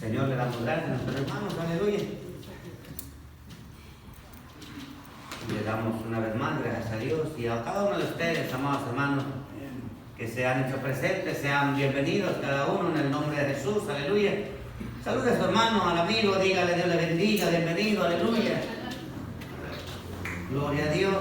Señor, le damos gracias a nuestros hermanos, aleluya. Le damos una vez más gracias a Dios y a cada uno de ustedes, amados hermanos, que se han hecho presentes, sean bienvenidos cada uno en el nombre de Jesús, aleluya. Salude a su hermano, al amigo, dígale, Dios le bendiga, bienvenido, aleluya. Gloria a Dios.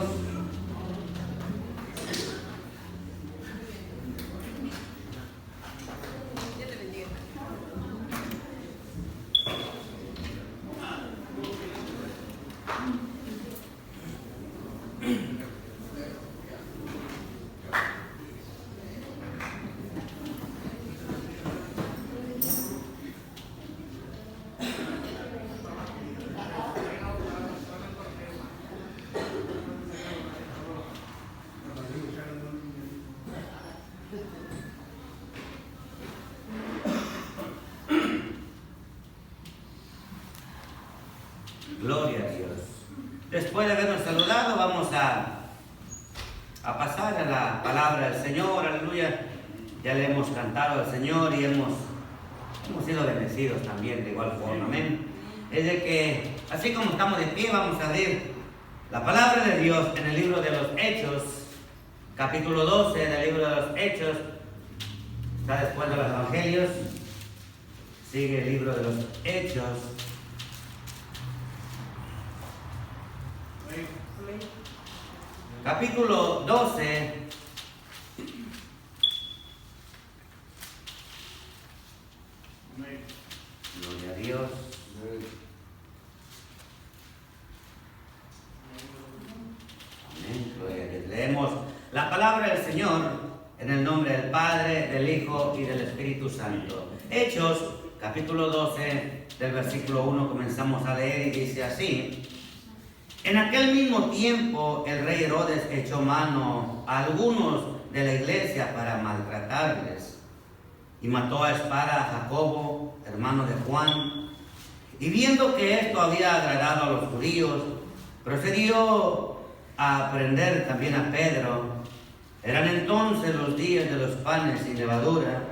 Gloria a Dios. Después de habernos saludado, vamos a pasar a la palabra del Señor, aleluya. Ya le hemos cantado al Señor y hemos sido bendecidos también de igual forma, amén. Es de que, así como estamos de pie, vamos a ver la palabra de Dios en el libro de los Hechos, capítulo 12 del libro de los Hechos. Está después de los Evangelios, sigue el libro de los Hechos. Capítulo 12. Gloria a Dios. Amén. Gloria a Dios. Leemos la palabra del Señor en el nombre del Padre, del Hijo y del Espíritu Santo. Hechos, capítulo 12, del versículo 1 comenzamos a leer y dice así: En aquel mismo tiempo el rey Herodes echó mano a algunos de la iglesia para maltratarles y mató a espada a Jacobo, hermano de Juan. Y viendo que esto había agradado a los judíos, procedió a prender también a Pedro. Eran entonces los días de los panes sin levadura,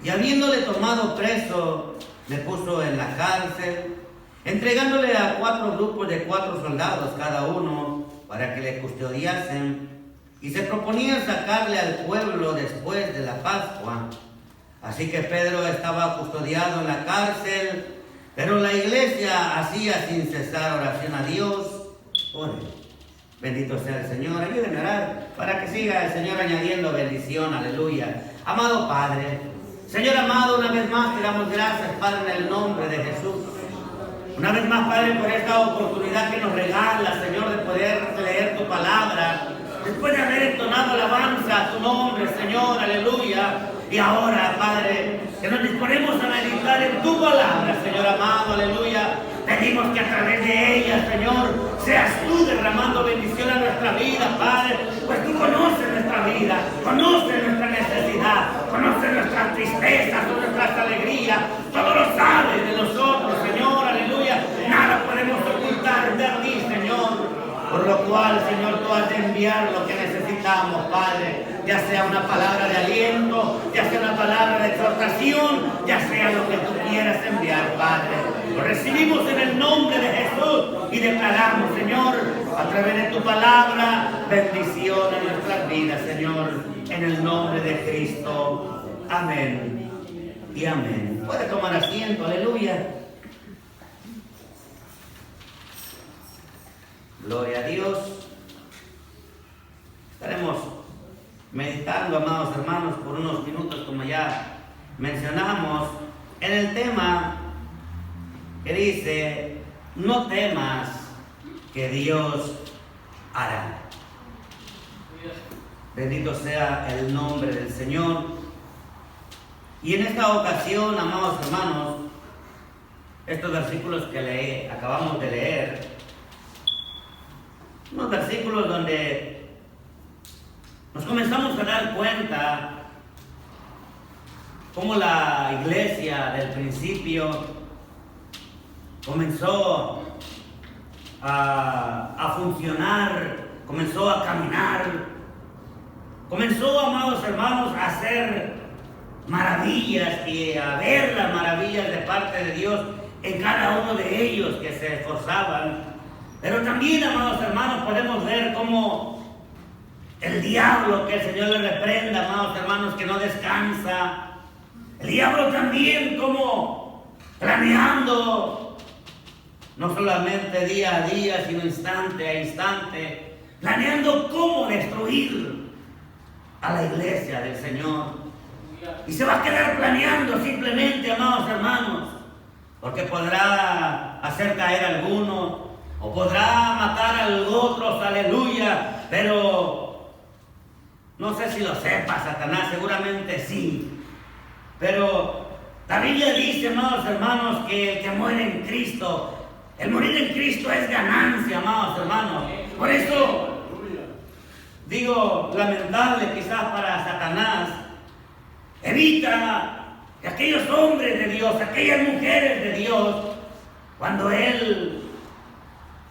y habiéndole tomado preso, le puso en la cárcel, entregándole a 4 grupos de 4 soldados cada uno para que le custodiasen, y se proponía sacarle al pueblo después de la Pascua. Así que Pedro estaba custodiado en la cárcel, pero la iglesia hacía sin cesar oración a Dios por él. Bendito sea el Señor. Ayúdenme a orar para que siga el Señor añadiendo bendición, aleluya. Amado Padre, Señor amado, una vez más te damos gracias, Padre, en el nombre de Jesús. Una vez más, Padre, por esta oportunidad que nos regala, Señor, de poder leer tu palabra. Después de haber entonado alabanza a tu nombre, Señor, aleluya. Y ahora, Padre, que nos disponemos a meditar en tu palabra, Señor amado, aleluya. Pedimos que a través de ella, Señor, seas tú derramando bendición a nuestra vida, Padre. Pues tú conoces nuestra vida, conoces nuestra necesidad, conoces nuestras tristezas, nuestras alegrías. Todo lo sabes de nosotros, Señor, aleluya. Nada podemos ocultar de ti, Señor. Por lo cual, Señor, tú has de enviar lo que necesitamos, Padre. Ya sea una palabra de aliento, ya sea una palabra de exhortación, ya sea lo que tú quieras enviar, Padre. Lo recibimos en el nombre de Jesús y declaramos, Señor, a través de tu palabra, bendición en nuestras vidas, Señor, en el nombre de Cristo. Amén y amén. Puede tomar asiento, aleluya. Gloria a Dios. Estaremos meditando, amados hermanos, por unos minutos, como ya mencionamos, en el tema que dice: no temas, que Dios hará. Bendito sea el nombre del Señor. Y en esta ocasión, amados hermanos, estos versículos que acabamos de leer, unos versículos donde nos comenzamos a dar cuenta cómo la iglesia del principio comenzó a funcionar, comenzó a caminar, comenzó, amados hermanos, a hacer maravillas y a ver las maravillas maravillas de parte de Dios en cada uno de ellos que se esforzaban. Pero también, amados hermanos, podemos ver cómo el diablo, que el Señor le reprenda, amados hermanos, que no descansa. El diablo también como planeando, no solamente día a día, sino instante a instante, planeando cómo destruir a la iglesia del Señor. Y se va a quedar planeando simplemente, amados hermanos, porque podrá hacer caer a alguno, o podrá matar a otros, aleluya, pero no sé si lo sepa Satanás, seguramente sí. Pero la Biblia dice, amados hermanos, que el que muere en Cristo, el morir en Cristo es ganancia, amados hermanos. Por eso digo, lamentable quizás para Satanás, evita que aquellos hombres de Dios, aquellas mujeres de Dios, cuando Él,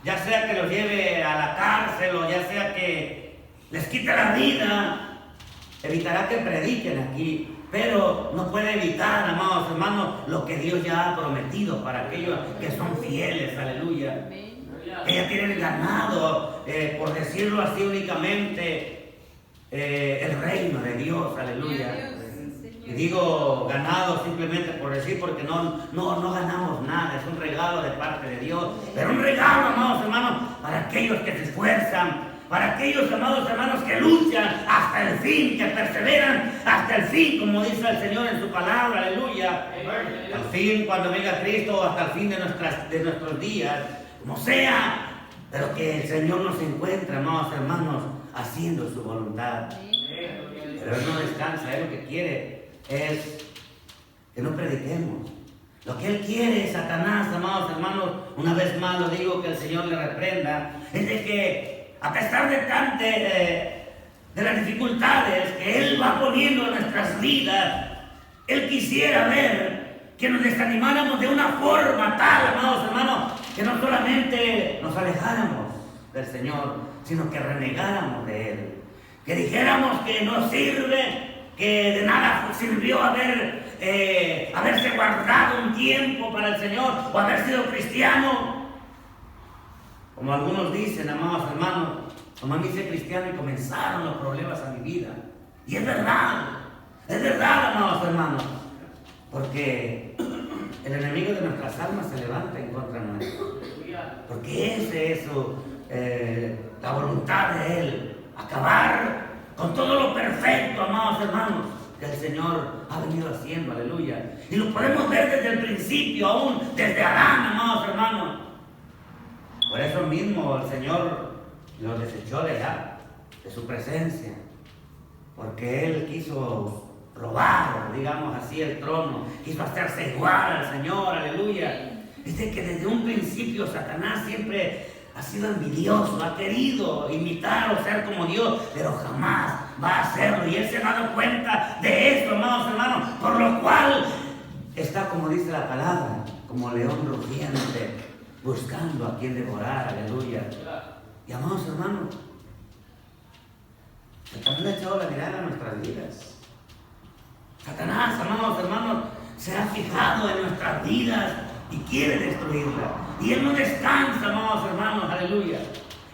ya sea que los lleve a la cárcel o ya sea que les quite la vida, evitará que prediquen aquí. Pero no puede evitar, amados hermanos, lo que Dios ya ha prometido para aquellos que son fieles, aleluya. Que ya tienen ganado, por decirlo así únicamente, el reino de Dios, aleluya. Y digo ganado simplemente por decir, porque no ganamos nada, es un regalo de parte de Dios. Pero un regalo, amados hermanos, para aquellos que se esfuerzan, para aquellos, amados hermanos, que luchan hasta el fin, que perseveran hasta el fin, como dice el Señor en su palabra, aleluya. Al fin, cuando venga Cristo, hasta el fin de nuestros días, como sea, pero que el Señor nos encuentre, amados hermanos, haciendo su voluntad. Pero Él no descansa, Él lo que quiere es que no prediquemos. Lo que Él quiere, Satanás, amados hermanos, una vez más lo digo, que el Señor le reprenda, es de que a pesar de las dificultades que Él va poniendo en nuestras vidas, Él quisiera ver que nos desanimáramos de una forma tal, amados hermanos, que no solamente nos alejáramos del Señor, sino que renegáramos de Él. Que dijéramos que no sirve, que de nada sirvió haberse guardado un tiempo para el Señor o haber sido cristiano. Como algunos dicen, amados hermanos, como a mí hice cristiano y comenzaron los problemas a mi vida. Y es verdad, amados hermanos, porque el enemigo de nuestras almas se levanta en contra nuestro. Porque ese es la voluntad de Él, acabar con todo lo perfecto, amados hermanos, que el Señor ha venido haciendo, aleluya. Y lo podemos ver desde el principio, aún desde Adán, amados hermanos. Por eso mismo el Señor los desechó de su presencia, porque Él quiso robar, digamos así, el trono, quiso hacerse igual al Señor, aleluya. Dice que desde un principio Satanás siempre ha sido envidioso, ha querido imitar o ser como Dios, pero jamás va a hacerlo, y Él se ha dado cuenta de esto, amados hermanos, por lo cual está, como dice la palabra, como león rugiente, buscando a quien devorar, aleluya. Y amados hermanos, Satanás le ha echado la mirada a nuestras vidas. Satanás, amados hermanos, se ha fijado en nuestras vidas y quiere destruirla. Y Él no descansa, amados hermanos, aleluya.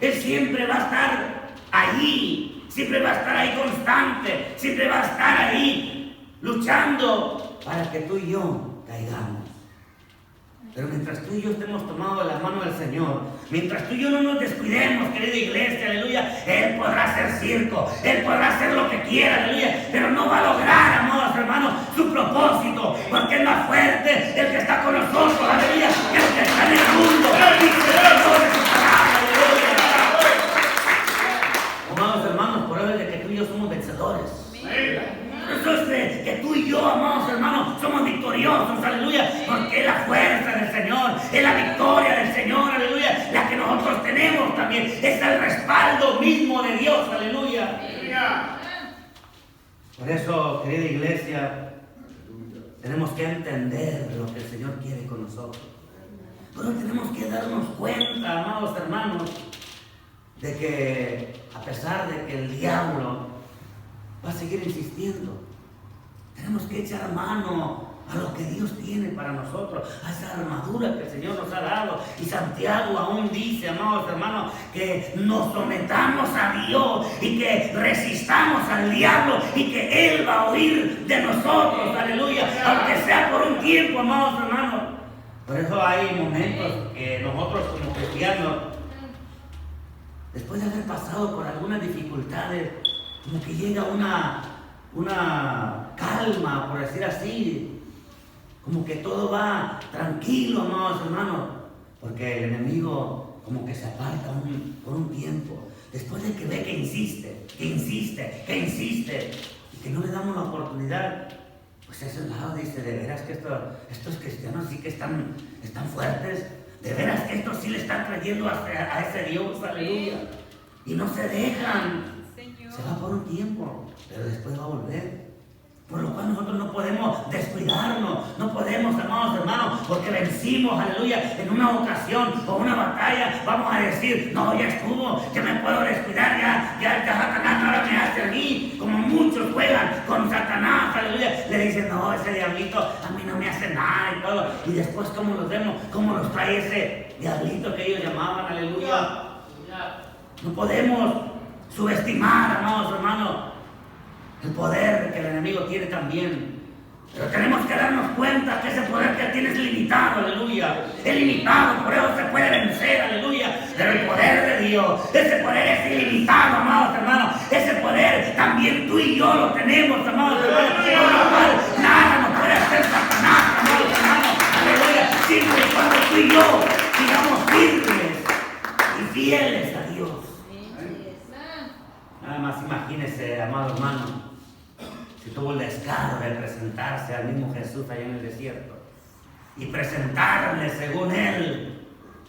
Él siempre va a estar allí, siempre va a estar ahí constante, siempre va a estar ahí luchando para que tú y yo caigamos. Pero mientras tú y yo estemos tomados de la mano del Señor, mientras tú y yo no nos descuidemos, querida iglesia, aleluya, Él podrá hacer circo, Él podrá hacer lo que quiera, aleluya, pero no va a lograr, amados hermanos, su propósito, porque es más fuerte el que está con nosotros, aleluya, que el que está en el mundo. Amados hermanos, por eso es de que tú y yo somos vencedores. Por eso es de que tú y yo, amados hermanos, somos victoriosos, aleluya, porque es la fuerza del Señor, es la victoria del Señor, aleluya, la que nosotros tenemos también, es el respaldo mismo de Dios, aleluya. Por eso, querida iglesia, tenemos que entender lo que el Señor quiere con nosotros. Pero tenemos que darnos cuenta, amados hermanos, de que a pesar de que el diablo va a seguir insistiendo, tenemos que echar mano a lo que Dios tiene para nosotros, a esa armadura que el Señor nos ha dado. Y Santiago aún dice, amados hermanos, que nos sometamos a Dios y que resistamos al diablo y que Él va a huir de nosotros, aleluya, aunque sea por un tiempo, amados hermanos. Por eso hay momentos que nosotros como cristianos, después de haber pasado por algunas dificultades, como que llega una calma, por decir así, como que todo va tranquilo, amados hermanos, porque el enemigo como que se aparta por un tiempo, después de que ve que insiste, y que no le damos la oportunidad. Pues ese lado dice, de veras que estos cristianos sí que están fuertes, de veras que estos sí le están trayendo a ese Dios, aleluya, y no se dejan. Se va por un tiempo, pero después va a volver. Por lo cual nosotros no podemos descuidarnos, no podemos, amados hermanos, porque vencimos, aleluya, en una ocasión o una batalla, vamos a decir, no, ya estuvo, ya me puedo descuidar, ya Satanás ahora me hace a mí, como muchos juegan con Satanás, aleluya, le dicen, no, ese diablito a mí no me hace nada y todo, y después como los vemos, como los trae ese diablito que ellos llamaban, aleluya. No podemos subestimar, amados hermanos, el poder que el enemigo tiene también. Pero tenemos que darnos cuenta que ese poder que tiene es limitado, aleluya. Es limitado, por eso se puede vencer, aleluya. Pero el poder de Dios, ese poder es ilimitado, amados hermanos. Ese poder también tú y yo lo tenemos, amados hermanos. Por lo cual nada nos puede hacer Satanás, amados hermanos. Aleluya. Siempre y cuando tú y yo sigamos firmes y fieles a Dios. Nada más imagínese, amado hermano, si tuvo el descaro de presentarse al mismo Jesús allá en el desierto y presentarle según él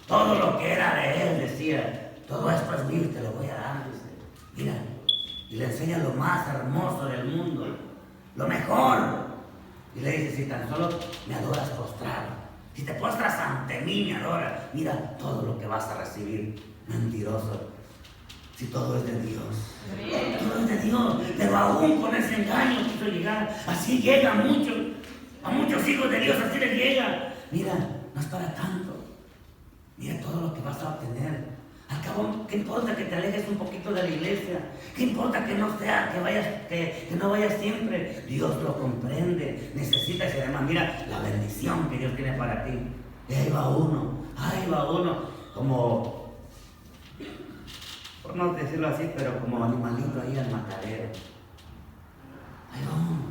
todo lo que era de él, decía, todo esto es mío y te lo voy a dar, dice, mira, y le enseña lo más hermoso del mundo, lo mejor, y le dice, si tan solo me adoras postrado, si te postras ante mí me adoras, mira todo lo que vas a recibir. Mentiroso, si todo es de Dios. Todo es de Dios, pero aún con ese engaño quiso llegar. Así llega a muchos hijos de Dios, así les llega. Mira, no es para tanto. Mira todo lo que vas a obtener. Al cabo, ¿qué importa que te alejes un poquito de la iglesia? ¿Qué importa que no sea, que no vayas siempre? Dios lo comprende, necesitas y además mira la bendición que Dios tiene para ti. Y ahí va uno, como, por no decirlo así, pero como animalito ahí al matadero. Ahí va uno.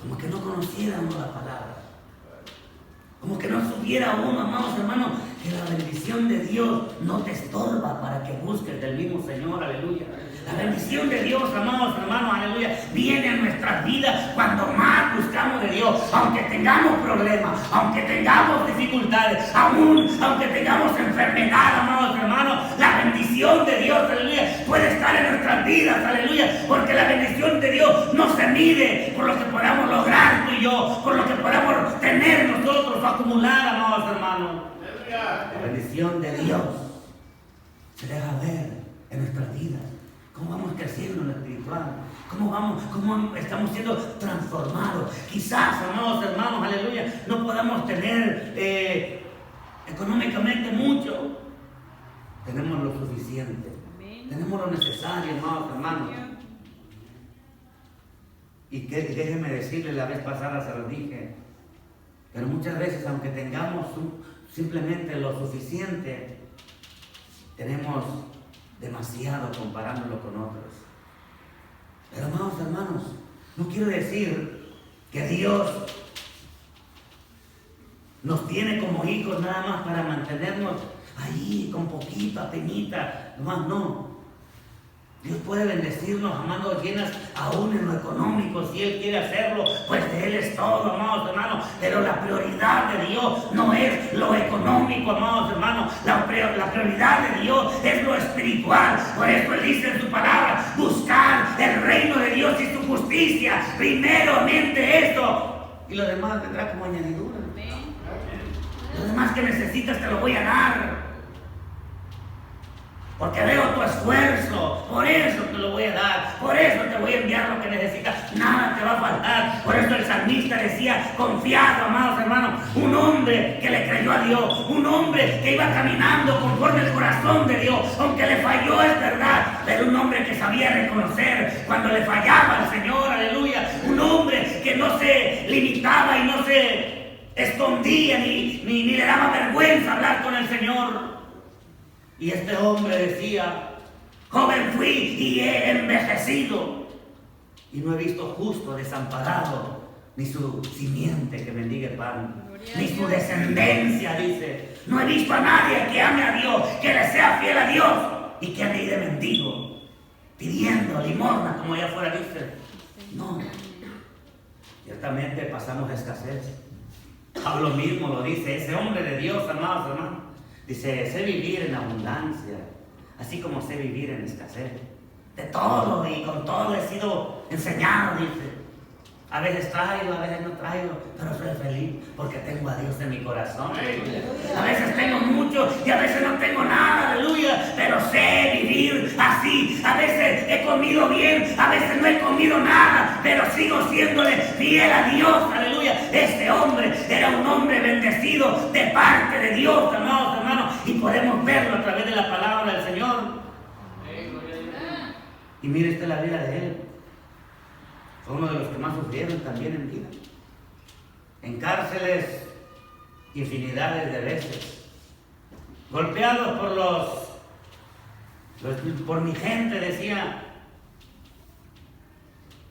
Como que no conociera uno la palabra. Como que no supiera uno, amados hermanos, que la bendición de Dios no te estorba para que busques del mismo Señor, aleluya. La bendición de Dios, amados hermanos, aleluya, viene a nuestras vidas cuando más buscamos de Dios. Aunque tengamos problemas, aunque tengamos dificultades, aunque tengamos enfermedad, amados hermanos, la bendición de Dios, aleluya, puede estar en nuestras vidas, aleluya, porque la bendición de Dios no se mide por lo que podamos lograr tú y yo, por lo que podamos tener nosotros o acumular, amados hermanos. La bendición de Dios se deja ver en nuestras vidas. Cómo vamos creciendo en lo espiritual, cómo estamos siendo transformados. Quizás, amados hermanos, aleluya, no podamos tener económicamente mucho. Tenemos lo suficiente. Tenemos lo necesario, amados hermanos. Y déjenme decirles, la vez pasada se lo dije, pero muchas veces, aunque tengamos simplemente lo suficiente, tenemos demasiado comparándolo con otros. Pero amados hermanos, no quiero decir que Dios nos tiene como hijos nada más para mantenernos ahí con poquita penita, nomás no. Dios puede bendecirnos a manos llenas aún en lo económico, si Él quiere hacerlo, pues de Él es todo, amados hermanos. Pero la prioridad de Dios no es lo económico, amados hermanos. La prioridad de Dios es lo espiritual. Por eso Él dice en su palabra, buscar el reino de Dios y su justicia, primeramente esto, y lo demás vendrá como añadidura. Lo demás que necesitas te lo voy a dar. porque veo tu esfuerzo, por eso te lo voy a dar, por eso te voy a enviar lo que necesitas, nada te va a faltar. Por eso el salmista decía, confiado, amados hermanos, un hombre que le creyó a Dios, un hombre que iba caminando conforme el corazón de Dios, aunque le falló es verdad, pero un hombre que sabía reconocer cuando le fallaba al Señor, aleluya, un hombre que no se limitaba y no se escondía ni le daba vergüenza hablar con el Señor. Y este hombre decía, joven fui y he envejecido, y no he visto justo desamparado, ni su simiente que mendigue pan, ni su descendencia, dice. No he visto a nadie que ame a Dios, que le sea fiel a Dios, y que ande de mendigo, pidiendo limosna, como allá afuera dice. No, ciertamente pasamos escasez. Pablo mismo lo dice, ese hombre de Dios, amados hermanos. Dice, sé vivir en abundancia, así como sé vivir en escasez. De todo y con todo he sido enseñado, dice. A veces traigo, a veces no traigo, pero soy feliz porque tengo a Dios en mi corazón. A veces tengo mucho y a veces no tengo nada, aleluya, pero sé vivir así. A veces he comido bien, a veces no he comido nada, pero sigo siéndole fiel a Dios, aleluya. Este hombre era un hombre bendecido de parte de Dios, amados hermanos, y podemos verlo a través de la palabra del Señor. Y mire usted la vida de él. Fue uno de los que más sufrieron también en vida. En cárceles, infinidades de veces. Golpeados por mi gente, decía.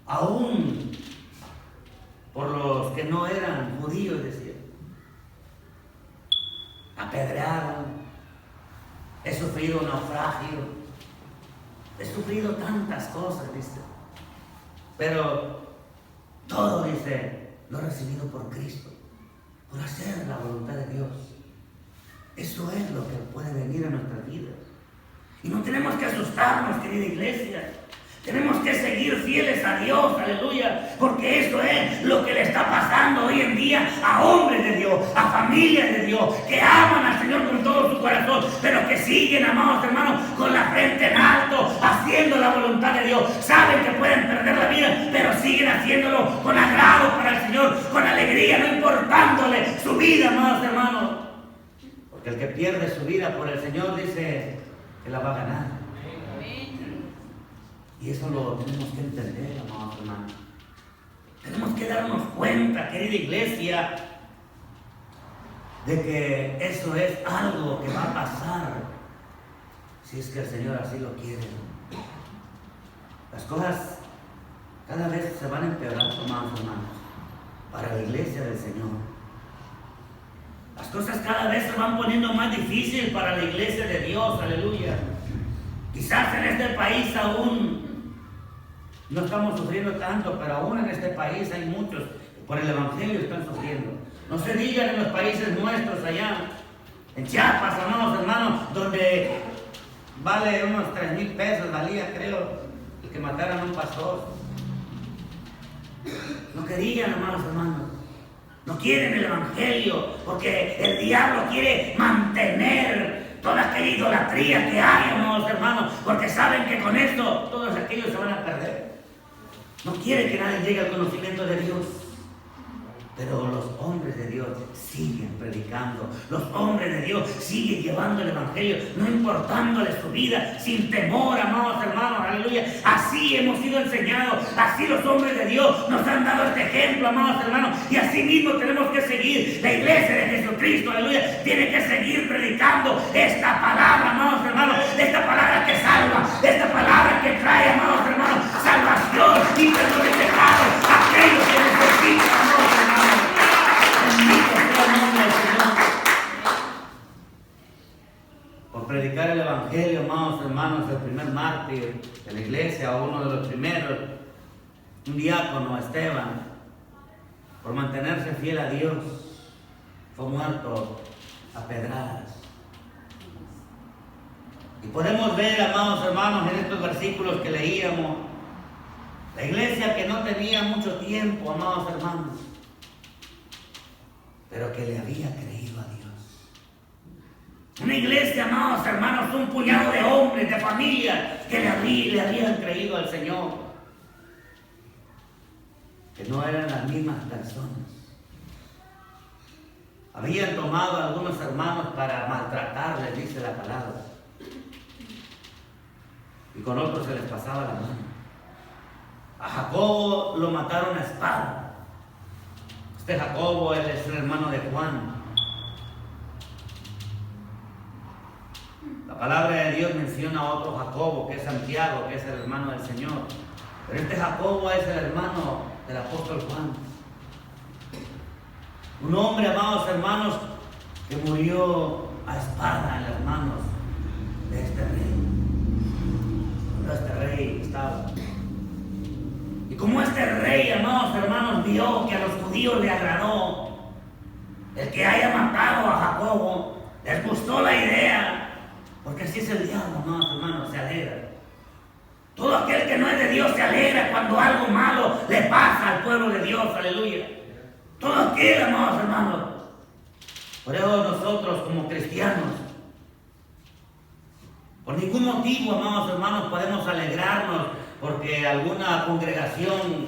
Aún por los que no eran judíos, decía. Apedreado. He sufrido naufragio. He sufrido tantas cosas, dice. Pero todo, dice, lo he recibido por Cristo, por hacer la voluntad de Dios. Eso es lo que puede venir a nuestras vidas. Y no tenemos que asustarnos, querida iglesia. Tenemos que seguir fieles a Dios, aleluya, porque eso es lo que le está pasando hoy en día a hombres de Dios, a familias de Dios, que aman al Señor con todo su corazón, pero que siguen, amados hermanos, con la frente en alto, haciendo la voluntad de Dios. Saben que pueden perder la vida, pero siguen haciéndolo con agrado para el Señor, con alegría, no importándole su vida, amados hermanos. Porque el que pierde su vida por el Señor dice que la va a ganar. Y eso lo tenemos que entender, amados hermanos. Tenemos que darnos cuenta, querida iglesia, de que eso es algo que va a pasar si es que el Señor así lo quiere. Las cosas cada vez se van empeorando, amados hermanos, para la iglesia del Señor. Las cosas cada vez se van poniendo más difíciles para la iglesia de Dios, aleluya. Quizás en este país aún no estamos sufriendo tanto, pero aún en este país hay muchos por el Evangelio están sufriendo. No se digan en los países nuestros allá, en Chiapas, amados hermanos, donde vale unos 3,000 pesos, valía creo, el que mataran a un pastor. No querían, amados hermanos. No quieren el Evangelio, porque el diablo quiere mantener toda aquella idolatría que hay, amados hermanos, porque saben que con esto todos aquellos se van a perder. No quiere que nadie llegue al conocimiento de Dios. Pero los hombres de Dios siguen predicando. Los hombres de Dios siguen llevando el Evangelio, no importándole su vida, sin temor, amados hermanos, aleluya. Así hemos sido enseñados, así los hombres de Dios nos han dado este ejemplo, amados hermanos, y así mismo tenemos que seguir. La iglesia de Jesucristo, aleluya, tiene que seguir predicando esta palabra, amados hermanos, esta palabra que salva, esta palabra que trae, amados hermanos, salvación y perdón de pecados a aquellos que necesitan, amados hermanos. Por predicar el Evangelio, amados hermanos, el primer mártir de la iglesia, o uno de los primeros, un diácono, Esteban, por mantenerse fiel a Dios, fue muerto a pedradas. Y podemos ver, amados hermanos, en estos versículos que leíamos, la iglesia que no tenía mucho tiempo, amados hermanos, pero que le había creído a Dios. Una iglesia, amados hermanos, un puñado de hombres, de familia, que le habían creído al Señor. Que no eran las mismas personas. Habían tomado a algunos hermanos para maltratarles, dice la palabra. Y con otros se les pasaba la mano. A Jacobo lo mataron a espada. Este Jacobo, él es el hermano de Juan. La palabra de Dios menciona a otro Jacobo, que es Santiago, que es el hermano del Señor. Pero este Jacobo es el hermano del apóstol Juan. Un hombre, amados hermanos, que murió a espada en las manos de este rey. Cuando este rey estaba. Y como este rey, amados hermanos, vio que a los judíos le agradó el que haya matado a Jacobo, les gustó la idea. Porque así es el diablo, amados hermanos, se alegra. Todo aquel que no es de Dios se alegra cuando algo malo le pasa al pueblo de Dios, aleluya. Todo aquel, amados hermanos. Por eso nosotros como cristianos, por ningún motivo, amados hermanos, podemos alegrarnos porque alguna congregación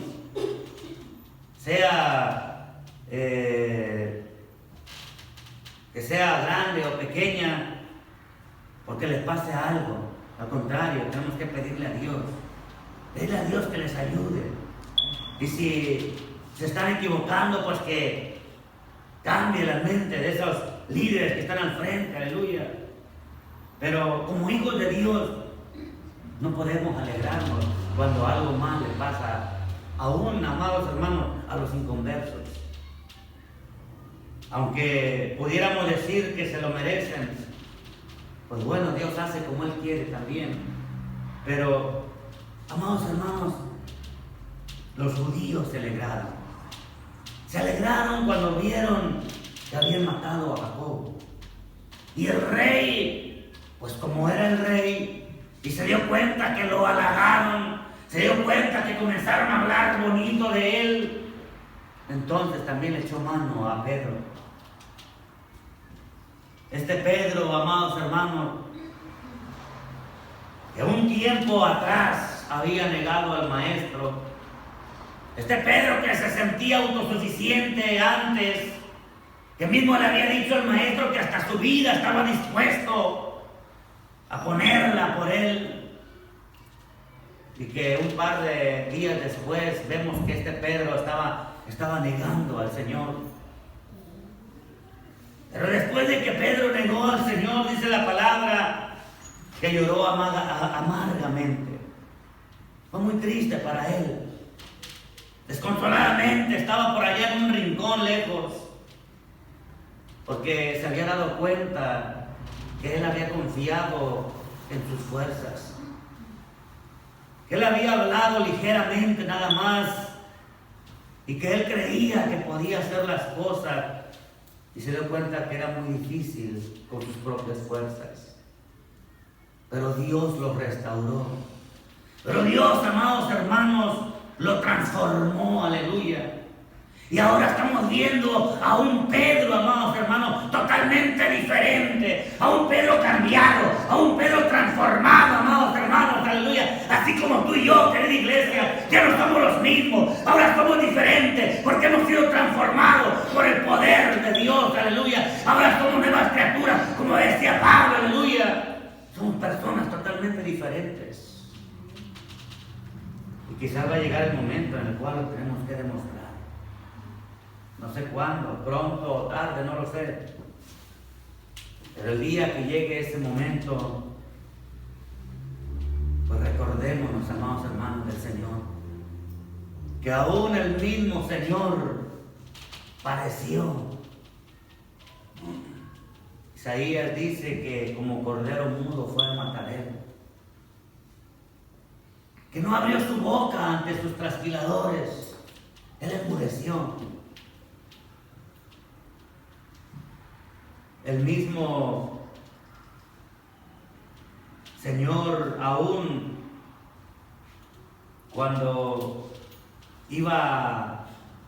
sea que sea grande o pequeña, porque les pase algo. Al contrario, tenemos que pedirle a Dios que les ayude. Y si se están equivocando, pues que cambie la mente de esos líderes que están al frente, aleluya. Pero como hijos de Dios, no podemos alegrarnos cuando algo mal le pasa, aún, amados hermanos, a los inconversos. Aunque pudiéramos decir que se lo merecen, pues bueno, Dios hace como Él quiere también. Pero, amados hermanos, los judíos se alegraron. Se alegraron cuando vieron que habían matado a Jacobo. Y el rey, pues como era el rey, y se dio cuenta que lo halagaron, se dio cuenta que comenzaron a hablar bonito de él, entonces también le echó mano a Pedro. Este Pedro, amados hermanos, que un tiempo atrás había negado al maestro. Este Pedro que se sentía autosuficiente antes, que mismo le había dicho al maestro que hasta su vida estaba dispuesto a ponerla por él. Y que un par de días después vemos que este Pedro estaba negando al Señor. Pero después de que Pedro negó al Señor, dice la palabra, que lloró amargamente. Fue muy triste para él. Desconsoladamente estaba por allá en un rincón lejos, porque se había dado cuenta que él había confiado en sus fuerzas. Que él había hablado ligeramente nada más y que él creía que podía hacer las cosas. Y se dio cuenta que era muy difícil con sus propias fuerzas. Pero Dios lo restauró. Pero Dios, amados hermanos, lo transformó, aleluya. Y ahora estamos viendo a un Pedro, amados hermanos, totalmente diferente. A un Pedro cambiado, a un Pedro transformado, amados hermanos, aleluya. Así como tú y yo, querida iglesia, ya no somos los mismos. Ahora somos diferentes porque hemos sido transformados por el poder de Dios, aleluya. Ahora somos nuevas criaturas, como decía Pablo, aleluya. Somos personas totalmente diferentes. Y quizás va a llegar el momento en el cual lo tenemos que demostrar. No sé cuándo, pronto o tarde, no lo sé. Pero el día que llegue ese momento, pues recordémonos, amados hermanos del Señor, que aún el mismo Señor padeció. Isaías dice que como cordero mudo fue al matadero, que no abrió su boca ante sus trasquiladores, él enmudeció. El mismo Señor, aún cuando iba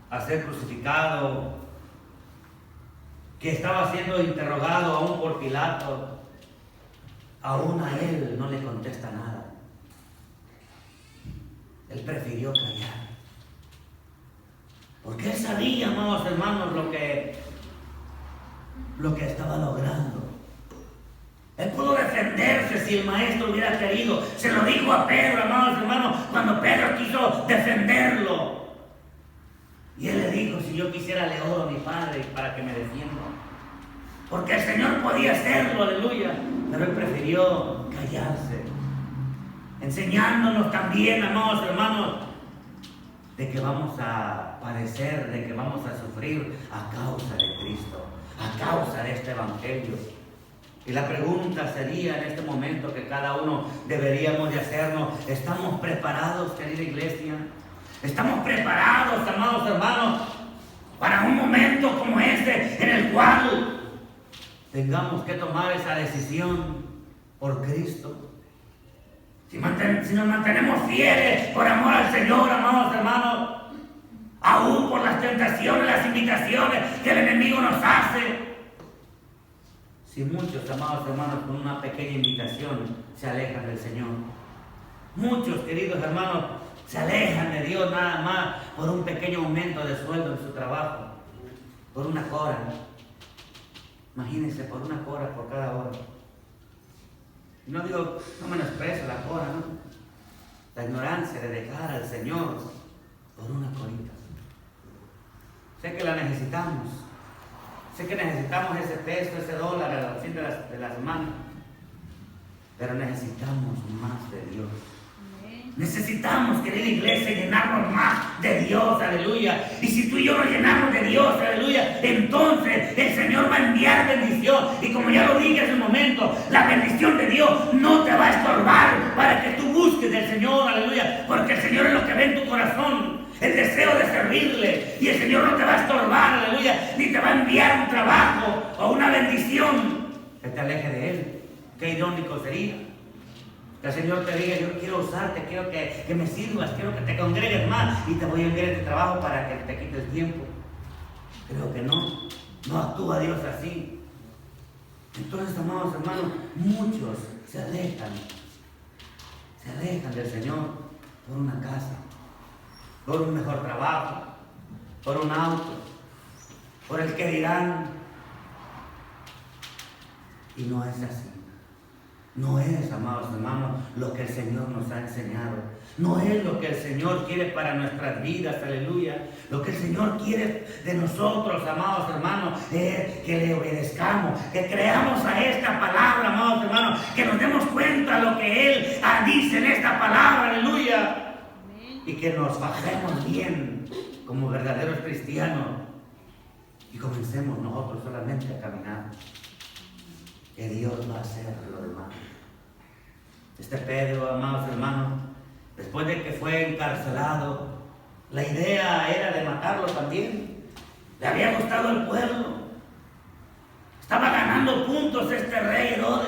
a ser crucificado, que estaba siendo interrogado aún por Pilato, aún a él no le contesta nada. Él prefirió callar. Porque él sabía, amados hermanos, lo que estaba logrando. Él pudo defenderse si el maestro hubiera querido. Se lo dijo a Pedro, amados hermanos, cuando Pedro quiso defenderlo. Y él le dijo, si yo quisiera le oro a mi Padre para que me defienda. Porque el Señor podía hacerlo, aleluya. Pero él prefirió callarse. Enseñándonos también, amados hermanos, de que vamos a padecer, de que vamos a sufrir a causa de Cristo, a causa de este evangelio. Y la pregunta sería en este momento que cada uno deberíamos de hacernos: ¿estamos preparados, querida iglesia? ¿Estamos preparados, amados hermanos, para un momento como este en el cual tengamos que tomar esa decisión por Cristo? Si nos mantenemos fieles por amor al Señor, amados hermanos, aún por las tentaciones, las invitaciones que el enemigo nos hace. Si muchos, amados hermanos, con una pequeña invitación se alejan del Señor. Muchos, queridos hermanos, se alejan de Dios nada más por un pequeño aumento de sueldo en su trabajo, por una hora. Imagínense, por una hora por cada hora. Y no digo, no menosprecio la hora, ¿no? La ignorancia de dejar al Señor por una corita. Sé que la necesitamos. Sé que necesitamos ese peso, ese dólar al fin de la semana. Pero necesitamos más de Dios. Necesitamos, querida iglesia, llenarnos más de Dios, aleluya. Y si tú y yo nos llenamos de Dios, aleluya, entonces el Señor va a enviar bendición. Y como ya lo dije hace un momento, la bendición de Dios no te va a estorbar para que tú busques del Señor, aleluya. Porque el Señor es lo que ve en tu corazón, el deseo de servirle. Y el Señor no te va a estorbar, aleluya, ni te va a enviar un trabajo o una bendición que te aleje de Él. Qué irónico sería que el Señor te diga: yo quiero usarte, quiero que me sirvas, quiero que te congregues más y te voy a enviar este trabajo para que te quite el tiempo. Creo que no actúa Dios así. Entonces, amados hermanos, muchos se alejan del Señor por una casa, por un mejor trabajo, por un auto, por el que dirán. Y no es así. No es, amados hermanos, lo que el Señor nos ha enseñado. No es lo que el Señor quiere para nuestras vidas, aleluya. Lo que el Señor quiere de nosotros, amados hermanos, es que le obedezcamos, que creamos a esta palabra, amados hermanos, que nos demos cuenta de lo que Él dice en esta palabra, aleluya. Y que nos bajemos bien como verdaderos cristianos y comencemos nosotros solamente a caminar. Que Dios va a hacer lo demás. Este Pedro, amados hermanos, después de que fue encarcelado, la idea era de matarlo también. Le había gustado el pueblo. Estaba ganando puntos este rey Herodes.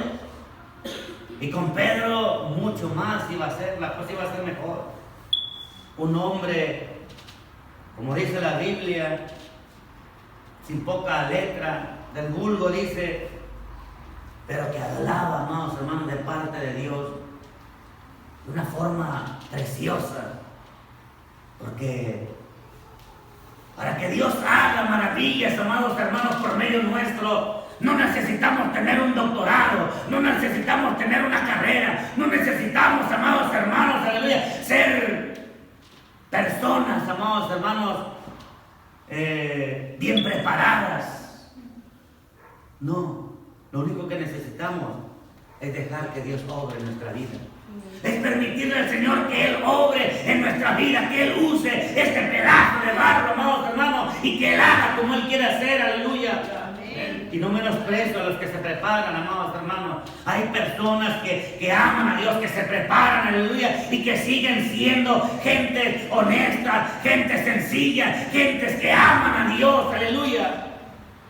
Y con Pedro mucho más iba a ser, la cosa iba a ser mejor. Un hombre, como dice la Biblia, sin poca letra, del vulgo dice, pero que hablaba, amados hermanos, de parte de Dios de una forma preciosa. Porque para que Dios haga maravillas, amados hermanos, por medio nuestro, no necesitamos tener un doctorado, no necesitamos tener una carrera, no necesitamos, amados hermanos, aleluya, ser personas, amados hermanos, bien preparadas. No. Lo único que necesitamos es dejar que Dios obre en nuestra vida. Es permitirle al Señor que Él obre en nuestra vida, que Él use este pedazo de barro, amados hermanos, y que Él haga como Él quiere hacer, aleluya. Amén. Y no menosprecio a los que se preparan, amados hermanos. Hay personas que aman a Dios, que se preparan, aleluya, y que siguen siendo gente honesta, gente sencilla, gentes que aman a Dios, aleluya.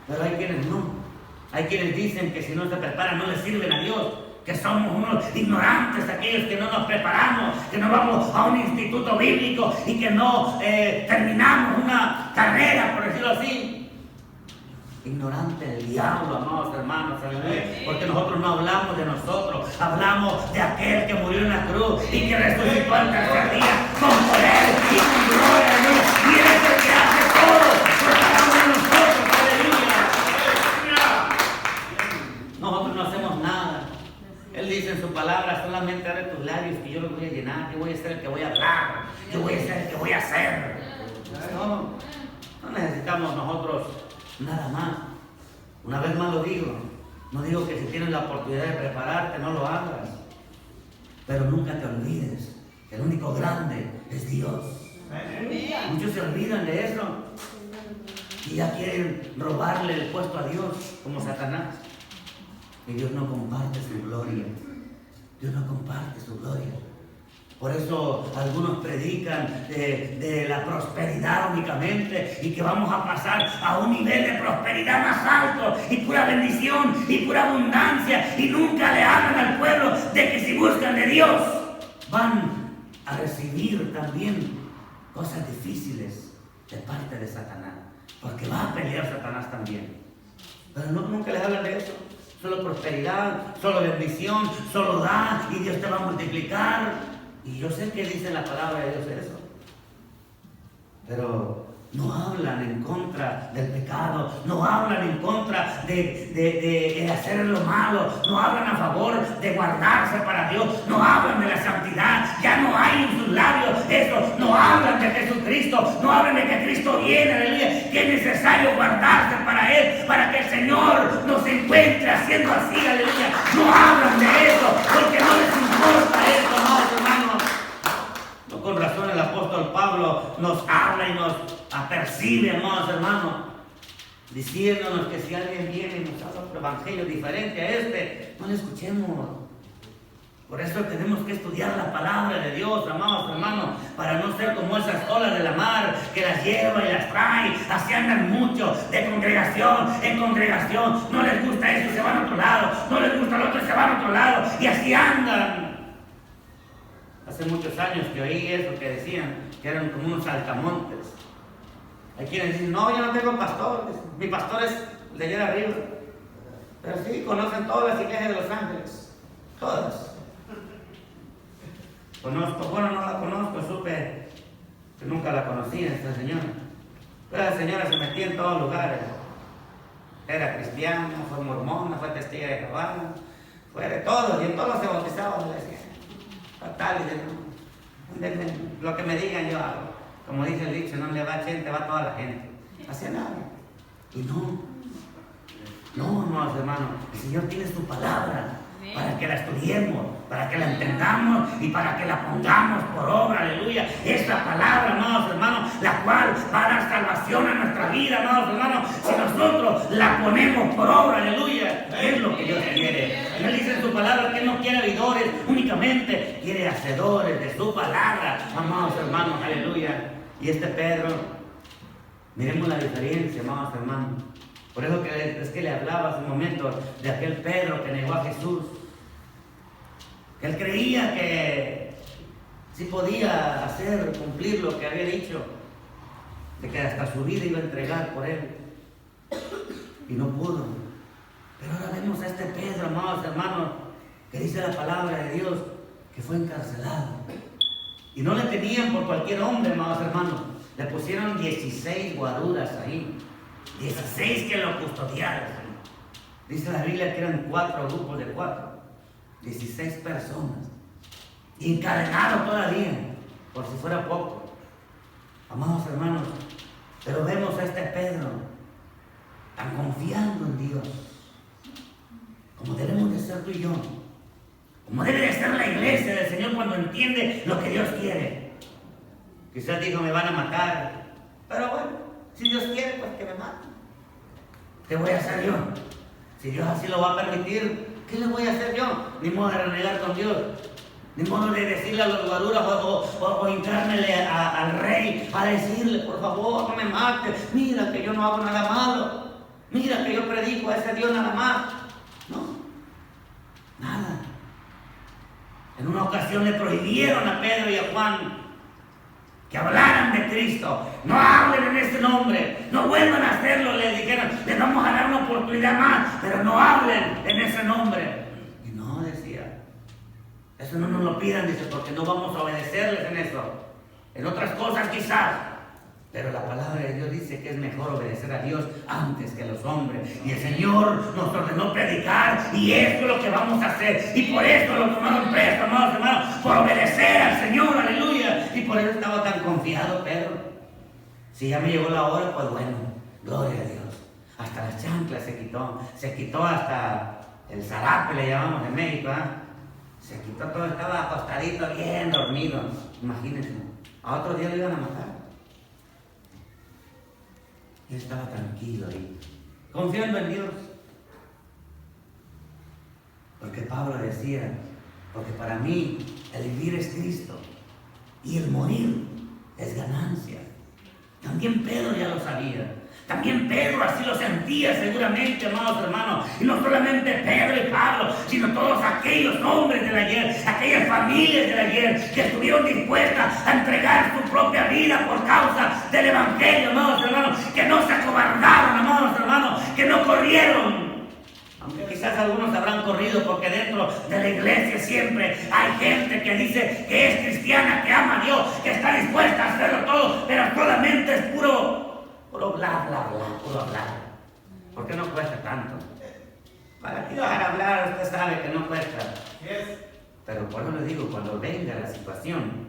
Pero hay quienes no. Hay quienes dicen que si no se preparan no les sirven a Dios, que somos unos ignorantes, aquellos que no nos preparamos, que no vamos a un instituto bíblico y que no terminamos una carrera, por decirlo así. ignorante el diablo, amados hermanos, aleluya, porque nosotros no hablamos de nosotros, hablamos de aquel que murió en la cruz y que resucitó al tercer día con poder y con gloria, aleluya, y Él es el que hace todo por cada uno de nosotros, aleluya. Nosotros no hacemos nada. Él dice en su palabra: solamente abre tus labios que yo los voy a llenar, yo voy a ser el que voy a hablar, yo voy a ser el que voy a hacer. No necesitamos nosotros nada más. Una vez más lo digo, no digo que si tienes la oportunidad de prepararte no lo hagas, pero nunca te olvides que el único grande es Dios. Muchos se olvidan de eso y ya quieren robarle el puesto a Dios como Satanás. Y Dios no comparte su gloria. Dios no comparte su gloria. Por eso algunos predican de la prosperidad únicamente y que vamos a pasar a un nivel de prosperidad más alto y pura bendición y pura abundancia, y nunca le hablan al pueblo de que si buscan de Dios van a recibir también cosas difíciles de parte de Satanás, porque va a pelear Satanás también. Pero nunca les hablan de eso. Solo prosperidad, solo bendición, solo da y Dios te va a multiplicar. Y yo sé que dice la palabra de Dios eso, pero no hablan en contra del pecado, no hablan en contra de hacer lo malo, no hablan a favor de guardarse para Dios, no hablan de la santidad, ya no hay en sus labios eso, no hablan de Jesucristo, no hablan de que Cristo viene, aleluya, que es necesario guardarse para Él, para que el Señor nos encuentre haciendo así, aleluya. No hablan de eso, porque no les importa eso, amados hermanos. No, con razón el apóstol Pablo nos habla y nos apercibe, amados hermanos, diciéndonos que si alguien viene y nos habla otro evangelio diferente a este, no le escuchemos. Por eso tenemos que estudiar la palabra de Dios, amados hermanos, para no ser como esas olas de la mar que las lleva y las trae. Así andan mucho, de congregación en congregación. No les gusta eso y se van a otro lado, no les gusta el otro y se van a otro lado, y así andan. Hace muchos años que oí eso, que decían que eran como unos saltamontes. Hay quienes dicen: no, yo no tengo pastor, mi pastor es de allá de arriba. Pero sí, conocen todas las iglesias de Los Ángeles, todas. Conozco, bueno, no la conozco, supe que nunca la conocía esta señora. Pero la señora se metía en todos lugares. Era cristiana, fue mormona, fue testiga de Jehová, fue de todos, y en todos se bautizaba, le decía. Fatal, y lo que me digan yo hago. Como dice el dicho, no le va gente, va toda la gente. Hacia nada. Y no, hermanos, el Señor tiene su palabra para que la estudiemos, para que la entendamos y para que la pongamos por obra, aleluya. Esta palabra, amados hermanos, la cual va a dar salvación a nuestra vida, amados hermanos, si nosotros la ponemos por obra, aleluya. Es lo que Dios quiere. Él dice en su palabra que Él no quiere oidores únicamente, quiere hacedores de su palabra, amados hermanos, aleluya. Y este Pedro, miremos la diferencia, amados hermanos. Por eso es que le hablaba hace un momento de aquel Pedro que negó a Jesús. Que él creía que sí podía hacer, cumplir lo que había dicho, de que hasta su vida iba a entregar por él. Y no pudo. Pero ahora vemos a este Pedro, amados hermanos, que dice la palabra de Dios, que fue encarcelado. Y no le tenían por cualquier hombre, amados hermanos. Le pusieron 16 guaruras ahí. 16 que lo custodiaron. Dice la Biblia que eran 4 grupos de 4. 16 personas. Encadenado todavía, por si fuera poco. Amados hermanos, pero vemos a este Pedro tan confiando en Dios, como debemos de ser tú y yo, como debe de ser la iglesia del Señor cuando entiende lo que Dios quiere. Quizás dijo: me van a matar, pero bueno, si Dios quiere, pues que me maten. ¿Qué voy a hacer yo? Si Dios así lo va a permitir, ¿qué le voy a hacer yo? Ni modo de renegar con Dios, ni modo de decirle a los guaruras o hincarme al rey a decirle: por favor, no me mates, mira que yo no hago nada malo, mira que yo predico a ese Dios nada más. No, nada. En una ocasión le prohibieron a Pedro y a Juan que hablaran de Cristo. No hablen en ese nombre, no vuelvan a hacerlo, les dijeron, les vamos a dar una oportunidad más, pero no hablen en ese nombre. Y no, decía, eso no nos lo pidan, dice, porque no vamos a obedecerles en eso. En otras cosas quizás, pero la palabra de Dios dice que es mejor obedecer a Dios antes que a los hombres. Y el Señor nos ordenó predicar, y esto es lo que vamos a hacer. Y por eso lo tomaron preso, amados hermanos, por obedecer al Señor, aleluya. Y por eso estaba tan confiado Pedro. Si ya me llegó la hora, pues bueno, gloria a Dios. Hasta las chanclas se quitó hasta el zarape, le llamamos en México, ¿eh? Se quitó todo, estaba acostadito, bien dormido. Imagínense, a otro día lo iban a matar. Él estaba tranquilo ahí, confiando en Dios. Porque Pablo decía, porque para mí el vivir es Cristo y el morir es ganancia. También Pedro ya lo sabía. También Pedro así lo sentía seguramente, amados hermanos. Y no solamente Pedro y Pablo, sino todos aquellos hombres del ayer, aquellas familias del ayer que estuvieron dispuestas a entregar su propia vida por causa del Evangelio, amados hermanos, que no se acobardaron, amados hermanos, que no corrieron. Aunque quizás algunos habrán corrido, porque dentro de la iglesia siempre hay gente que dice que es cristiana, que ama a Dios, que está dispuesta a hacerlo todo, pero solamente es puro bla, bla, bla, puro hablar. ¿Por qué no cuesta tanto? Para que dejar hablar, usted sabe que no cuesta. Pero por eso les digo, cuando venga la situación,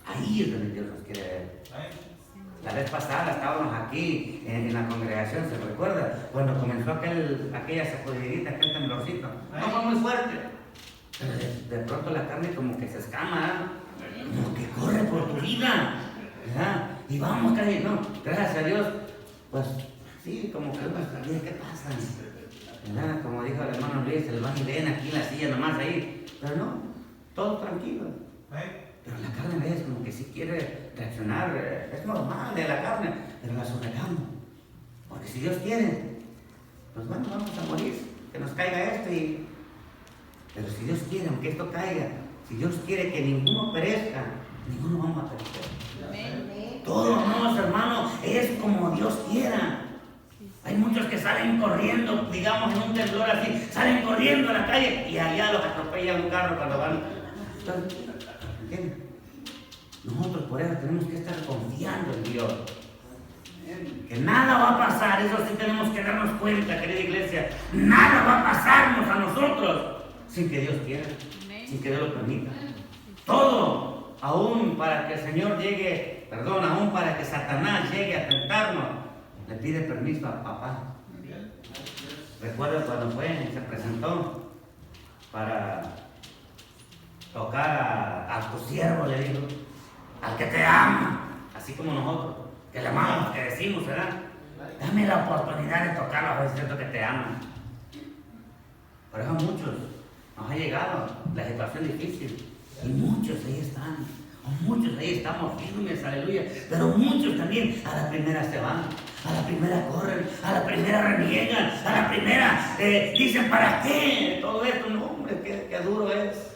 ahí es donde Dios nos quiere ver. La vez pasada estábamos aquí en la congregación, ¿se recuerda? Cuando comenzó aquella sacudidita, aquel temblorcito. No fue muy fuerte, pero de pronto la carne como que se escama, como que corre por tu vida, ¿verdad? Y vamos, no, gracias a Dios, pues sí, como que ¿qué pasa? ¿Verdad? Como dijo el hermano Luis, el van y ven aquí en la silla nomás ahí, pero no, todo tranquilo. Pero la carne a veces como que sí quiere reaccionar, es normal de la carne, pero la sometamos. Porque si Dios quiere, pues bueno, vamos a morir, que nos caiga esto pero si Dios quiere, aunque esto caiga, si Dios quiere que ninguno perezca, ninguno vamos a perecer. Amén. Todo, amados hermanos, es como Dios quiera. Hay muchos que salen corriendo, digamos en un temblor así, salen corriendo a la calle y allá los atropella un carro cuando van. ¿Entiendes? Nosotros por eso tenemos que estar confiando en Dios. Que nada va a pasar, eso sí tenemos que darnos cuenta, querida iglesia. Nada va a pasarnos a nosotros sin que Dios quiera, sin que Dios lo permita. Todo, aún para que el Señor llegue, aún para que Satanás llegue a tentarnos, le pide permiso a papá. Recuerdo cuando se presentó para tocar a tu siervo, le dijo, al que te ama, así como nosotros, que le amamos, que decimos, ¿verdad? Dame la oportunidad de tocarlo, a ver si es cierto que te aman. Por eso muchos nos ha llegado la situación difícil, y muchos ahí están, o muchos ahí estamos firmes, aleluya, pero muchos también a la primera se van, a la primera corren, a la primera reniegan, a la primera dicen, ¿para qué? Todo esto, no, hombre, qué duro es.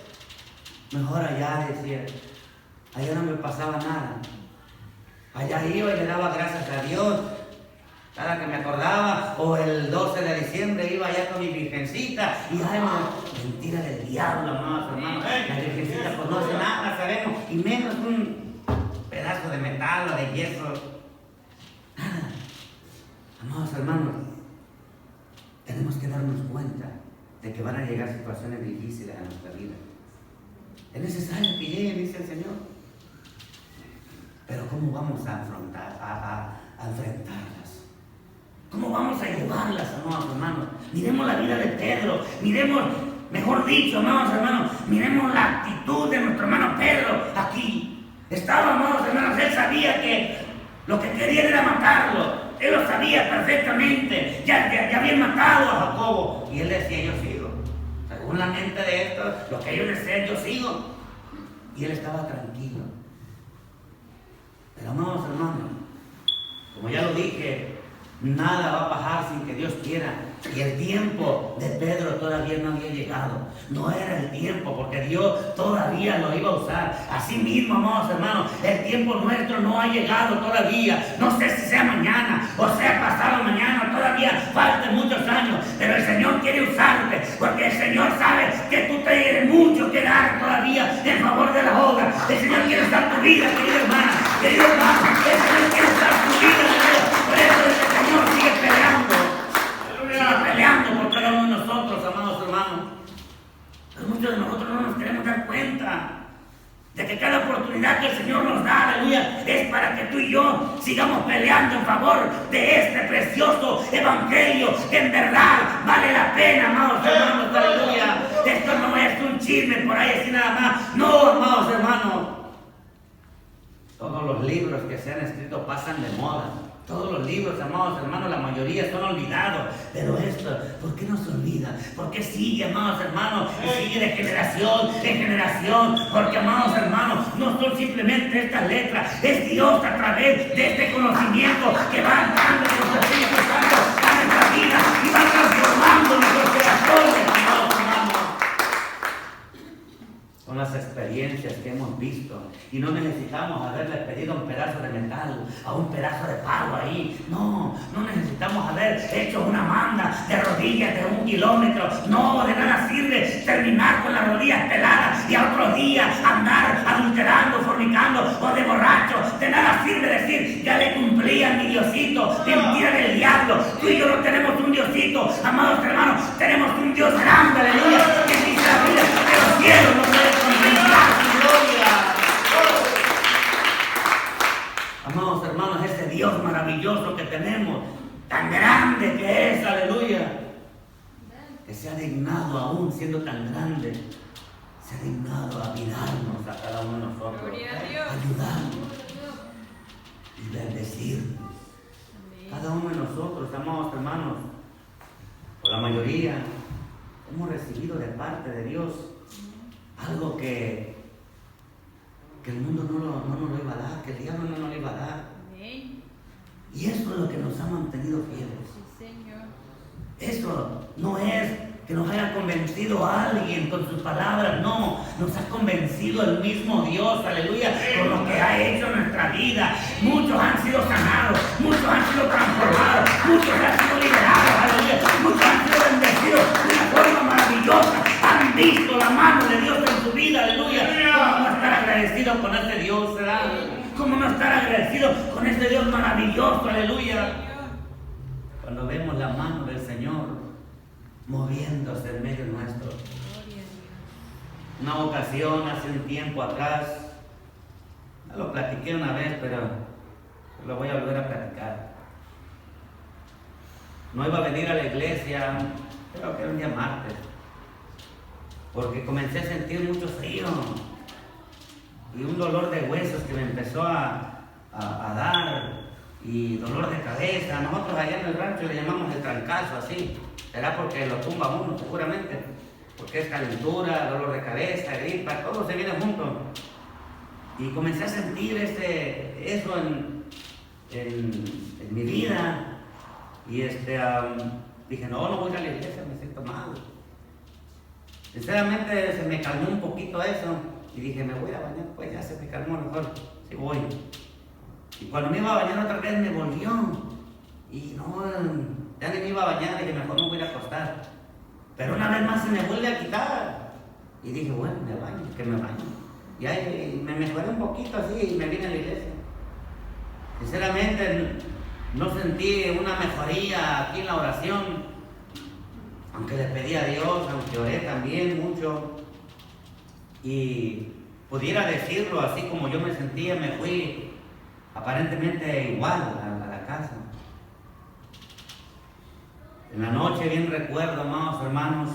Mejor allá, decía, allá no me pasaba nada. Allá iba y le daba gracias a Dios cada que me acordaba, o el 12 de diciembre iba allá con mi virgencita, y ay, mentira del diablo, amados hermanos. La virgencita pues no hace nada, sabemos, y menos un pedazo de metal o de yeso. Nada. Amados hermanos, tenemos que darnos cuenta de que van a llegar situaciones difíciles a nuestra vida. Es necesario que lleguen, dice el Señor. Pero ¿cómo vamos a afrontar, a enfrentarlas? ¿Cómo vamos a llevarlas, amados hermanos? Miremos la vida de Pedro, miremos, mejor dicho, amados hermanos, miremos la actitud de nuestro hermano Pedro aquí. Estaba, amados hermanos, él sabía que lo que querían era matarlo. Él lo sabía perfectamente. Ya habían matado a Jacobo. Y él decía, yo sigo. Según la mente de estos, lo que ellos desean, yo sigo. Y él estaba tranquilo. Pero amados hermanos, como ya lo dije, Nada va a pasar sin que Dios quiera. Y el tiempo de Pedro todavía no había llegado. No era el tiempo, porque Dios todavía lo iba a usar. Así mismo, amados hermanos, el tiempo nuestro no ha llegado todavía. No sé si sea mañana o sea pasado mañana, todavía faltan muchos años. Pero el Señor quiere usarte, porque el Señor sabe que tú tienes mucho que dar todavía en favor de la obra. El Señor quiere usar tu vida, querida hermana, querido hermano. El Señor quiere usar tu vida, por eso el Señor sigue peleando. Sigue peleando por cada uno de nosotros, amados hermanos. Pero muchos de nosotros no nos queremos dar cuenta de que cada oportunidad que el Señor nos da, aleluya, es para que tú y yo sigamos peleando en favor de este precioso evangelio que en verdad vale la pena, amados hermanos, aleluya. Esto no es un chisme por ahí así nada más. No, amados hermanos. Todos los libros que se han escrito pasan de moda. Todos los libros, amados hermanos, la mayoría son olvidados. Pero esto, ¿por qué no se olvida? ¿Por qué sigue, amados hermanos? Y sigue de generación en generación. Porque, amados hermanos, no son simplemente estas letras. Es Dios a través de este conocimiento que va dando nuestro Espíritu Santo a nuestra vida y va transformando nuestros corazones, amados hermanos. Son las experiencias que hemos visto y no necesitamos haberle pedido un pedazo de metal a un pedazo de palo ahí. No necesitamos haber hecho una manda de rodillas de 1 kilómetro. No, de nada sirve terminar con las rodillas peladas y a otros días andar adulterando, fornicando o de borracho. De nada sirve decir, ya le cumplí a mi Diosito. Mentira del diablo. Tú y yo no tenemos un Diosito, amados hermanos, tenemos un Dios grande, aleluya, que dice la Biblia que los cielos no pueden contemplar su gloria. Amados hermanos, ese Dios maravilloso que tenemos, tan grande que es, aleluya, que se ha dignado, aún siendo tan grande, se ha dignado a mirarnos a cada uno de nosotros, ayudarnos y bendecirnos. Cada uno de nosotros, amados hermanos, o la mayoría, hemos recibido de parte de Dios algo que el mundo no nos lo iba a dar, que el diablo no nos lo iba a dar. Y eso es lo que nos ha mantenido fieles. Eso no es que nos haya convencido a alguien con sus palabras, no, nos ha convencido el mismo Dios, aleluya, con lo que ha hecho en nuestra vida. Muchos han sido sanados, muchos han sido transformados, muchos han sido liberados, aleluya, muchos han sido bendecidos de una forma maravillosa, han visto la mano de Dios en su vida, aleluya. ¿Cómo no estar agradecido con este Dios, será? ¿Cómo no estar agradecido con este Dios maravilloso, aleluya? Cuando vemos la mano del Señor moviéndose en medio nuestro. Una ocasión, hace un tiempo atrás, ya lo platiqué una vez, pero lo voy a volver a platicar. No iba a venir a la iglesia, creo que era un día martes, porque comencé a sentir mucho frío y un dolor de huesos que me empezó a dar, y dolor de cabeza. Nosotros allá en el rancho le llamamos el trancazo, así. Será porque lo tumba uno, seguramente, porque es calentura, dolor de cabeza, gripa, todo se viene junto. Y comencé a sentir eso en mi vida. Y dije, no voy a ir a la iglesia, me siento mal. Sinceramente se me calmó un poquito eso. Y dije, me voy a bañar, pues ya se me calmó mejor, sí voy. Y cuando me iba a bañar otra vez me volvió. Y no, ya ni me iba a bañar, dije, mejor me voy a acostar. Pero una vez más se me vuelve a quitar. Y dije, bueno, me baño, que me baño. Y ahí me mejoré un poquito así y me vine a la iglesia. Sinceramente, no sentí una mejoría aquí en la oración. Aunque le pedí a Dios, aunque oré también mucho. Y pudiera decirlo así como yo me sentía, me fui aparentemente igual a la casa. En la noche bien recuerdo, amados hermanos,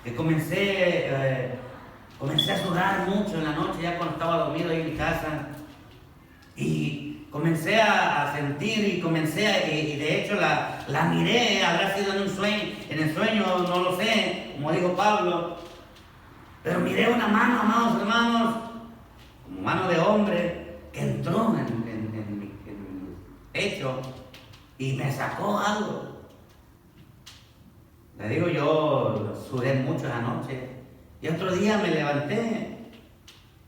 que comencé a sudar mucho en la noche, ya cuando estaba dormido ahí en mi casa. Y comencé a sentir y de hecho la miré, habrá sido en un sueño, en el sueño no lo sé, como dijo Pablo, pero miré una mano, amados hermanos, como mano de hombre, que entró en mi pecho y me sacó algo. Le digo, yo sudé mucho esa noche. Y otro día me levanté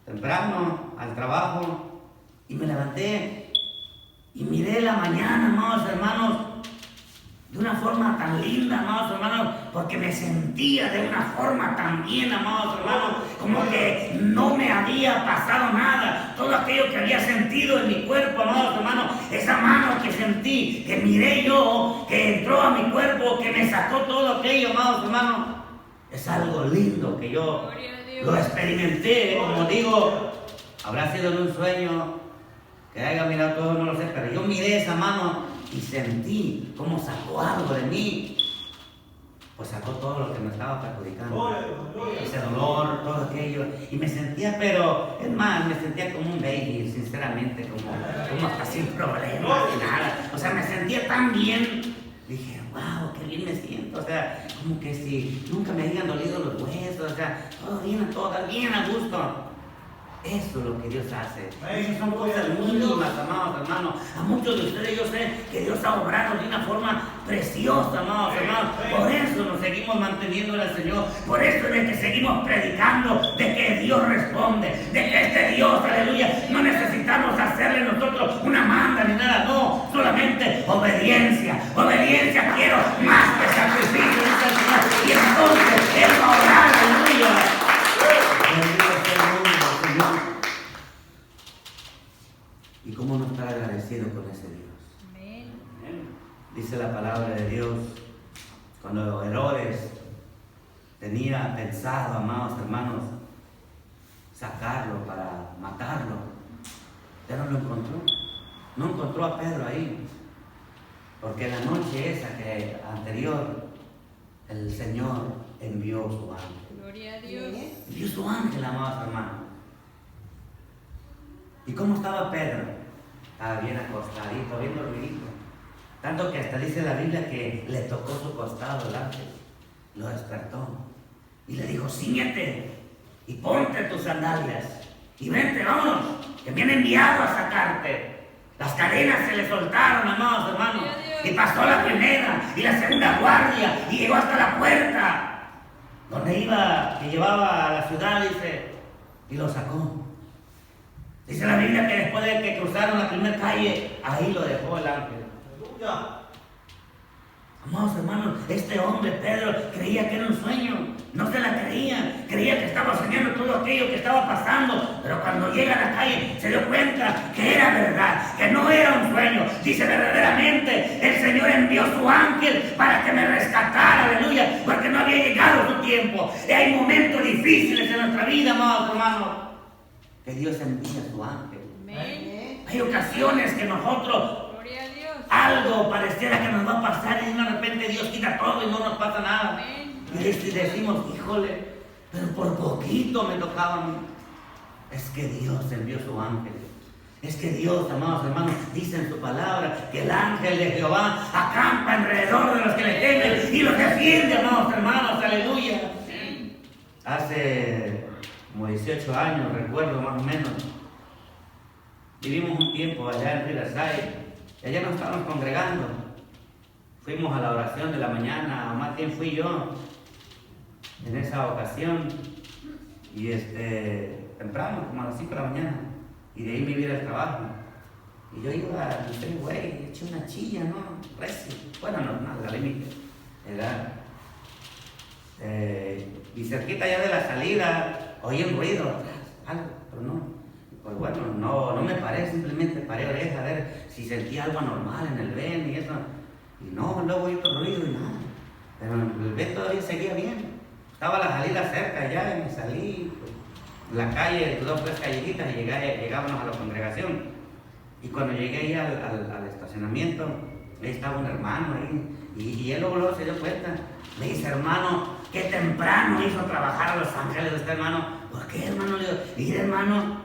temprano al trabajo y me levanté y miré la mañana, amados hermanos, de una forma tan linda, amados hermanos, porque me sentía de una forma tan bien, amados hermanos, como que no me había pasado nada. Todo aquello que había sentido en mi cuerpo, amados hermanos, esa mano que sentí, que miré yo, que entró a mi cuerpo, que me sacó todo aquello, amados hermanos, es algo lindo que yo lo experimenté. Como digo, habrá sido en un sueño, que haya mirado todo, no lo sé, pero yo miré esa mano y sentí cómo sacó algo de mí. Pues sacó todo lo que me estaba perjudicando, ese dolor, todo aquello, y me sentía, pero es más, me sentía como un baby, sinceramente, como hasta sin problemas y nada. O sea, me sentía tan bien. Dije, wow, qué bien me siento. O sea, como que si nunca me habían dolido los huesos. O sea, todo bien a gusto. Eso es lo que Dios hace. Esas son cosas mínimas, amados hermanos. A muchos de ustedes yo sé que Dios ha obrado de una forma preciosa, amados hermanos. Por eso nos seguimos manteniendo al Señor. Por eso es de que seguimos predicando, de que Dios responde, de que este Dios, aleluya, no necesitamos hacerle nosotros una manda ni nada, no, solamente obediencia. Obediencia quiero más que sacrificio, dice el Señor. Y entonces Él va a orar, aleluya. ¿Y cómo no estar agradecido con ese Dios? Amén. Dice la palabra de Dios, cuando Herodes tenía pensado, amados hermanos, sacarlo para matarlo, ya no lo encontró. No encontró a Pedro ahí, porque la noche esa que anterior el Señor envió su ángel. Gloria a Dios. Envió su ángel, amados hermanos. ¿Y cómo estaba Pedro? Estaba bien acostadito, bien dormidito. Tanto que hasta dice la Biblia que le tocó su costado el ángel. Lo despertó. Y le dijo, ciñete y ponte tus sandalias. Y vente, vámonos, que me han enviado a sacarte. Las cadenas se le soltaron, amados hermanos. Y pasó la primera y la segunda guardia. Y llegó hasta la puerta donde iba, que llevaba a la ciudad, dice. Y lo sacó. Dice la Biblia que después de que cruzaron la primera calle, ahí lo dejó el ángel. Amados hermanos, este hombre, Pedro, creía que era un sueño. No se la creía. Creía que estaba soñando todo aquello que estaba pasando. Pero cuando llega a la calle, se dio cuenta que era verdad, que no era un sueño. Dice, verdaderamente, el Señor envió su ángel para que me rescatara, aleluya, porque no había llegado su tiempo. Y hay momentos difíciles en nuestra vida, amados hermanos, que Dios envía a su ángel. Amén. Hay ocasiones que nosotros, algo pareciera que nos va a pasar y de repente Dios quita todo y no nos pasa nada. Amén. Y decimos, híjole, pero por poquito me tocaban. Es que Dios envió su ángel. Es que Dios, amados hermanos, dice en su palabra que el ángel de Jehová acampa alrededor de los que le temen y los defiende, amados hermanos, aleluya. Hace como 18 años, recuerdo más o menos, vivimos un tiempo allá en Riverside. Allá nos estábamos congregando. Fuimos a la oración de la mañana, o más bien fui yo en esa ocasión. Y temprano, como a las 5 de la mañana. Y de ahí me iba al trabajo. Y yo iba al freeway, eché una chilla, ¿no? Recio. Bueno, normal, la límite. Y cerquita ya de la salida, oí un ruido atrás, algo, pero no. Pues bueno, no me paré, simplemente paré oreja a ver si sentía algo anormal en el ven y eso. Y no, luego oí otro ruido y nada. Pero el ven todavía seguía bien. Estaba la salida cerca ya y me salí. Pues, la calle, 2 o 3 callecitas y llegábamos a la congregación. Y cuando llegué ahí al estacionamiento, ahí estaba un hermano ahí. Y él luego se dio cuenta. Me dice, hermano, qué temprano hizo trabajar a los ángeles de este hermano. ¿Por qué, hermano? Le dije, hermano,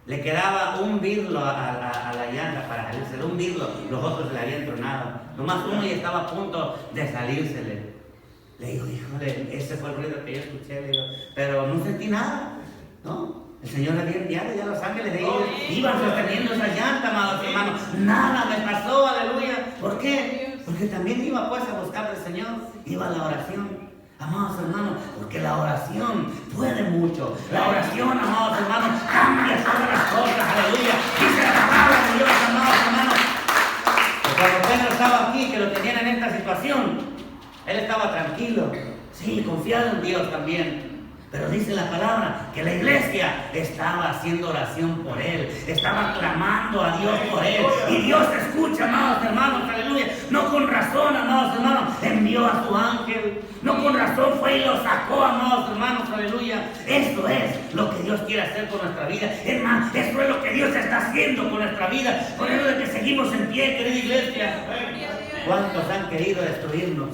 le quedaba un birlo a la llanta para salirse, un birlo, los otros se le habían tronado. Nomás uno y estaba a punto de salírsele. Le digo, híjole, ese fue el ruido que yo escuché, le digo, pero no sentí nada, ¿no? El Señor le había enviado ya los ángeles de ellos, iban sosteniendo esa llanta, amados hermanos. Nada me pasó, aleluya. ¿Por qué? Porque también iba pues a buscar al Señor, iba a la oración. Amados hermanos, porque la oración puede mucho. La oración, amados hermanos, cambia todas las cosas. Aleluya. Dice la palabra de Dios, amados hermanos. Que cuando Pedro estaba aquí, que lo tenían en esta situación, él estaba tranquilo. Sí, confiado en Dios también. Pero dice la palabra que la iglesia estaba haciendo oración por él, estaba clamando a Dios por él. Y Dios escucha, amados hermanos, aleluya. No con razón, amados hermanos, envió a su ángel. No con razón fue y lo sacó, amados hermanos, aleluya. Esto es lo que Dios quiere hacer con nuestra vida. Es más, esto es lo que Dios está haciendo con nuestra vida. Por eso es que seguimos en pie, querida iglesia. ¿Cuántos han querido destruirnos?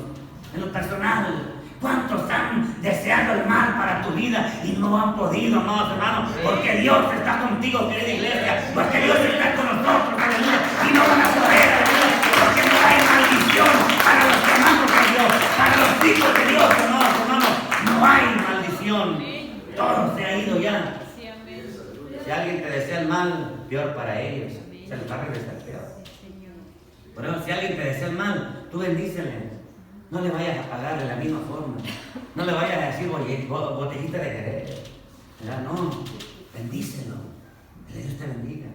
En lo personal, ¿cuántos han deseado el mal para tu vida y no han podido, amados hermanos? Porque Dios está contigo, querida iglesia. Porque Dios está con nosotros, aleluya. Y no van a poder, aleluya. Porque no hay maldición para los que amamos a Dios, para los hijos de Dios, amados hermanos. No hay maldición. Todo se ha ido ya. Si alguien te desea el mal, peor para ellos. Se les va a regresar peor. Por eso, si alguien te desea el mal, tú bendícele. No le vayas a pagar de la misma forma. No le vayas a decir botellita de Jerez. No, bendícelo. Que Dios te bendiga.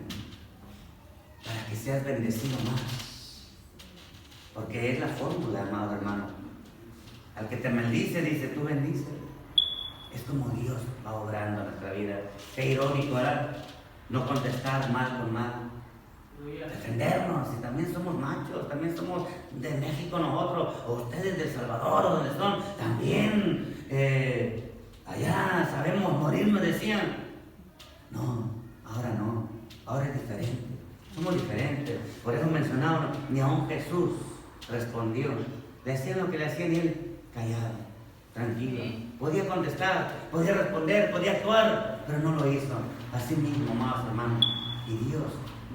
Para que seas bendecido más. Porque es la fórmula, amado hermano. Al que te maldice, dice, tú bendícelo. Es como Dios va obrando en nuestra vida. Qué irónico, ¿verdad? No contestar mal con mal. Defendernos, y también somos machos, también somos de México nosotros, o ustedes de El Salvador, o donde son, también allá sabemos morir, me decían. No, ahora es diferente, somos diferentes. Por eso mencionaban, ni aun Jesús respondió. Le hacían lo que le hacían y él callado, tranquilo. Podía contestar, podía responder, podía actuar, pero no lo hizo. Así mismo, amados hermanos, y Dios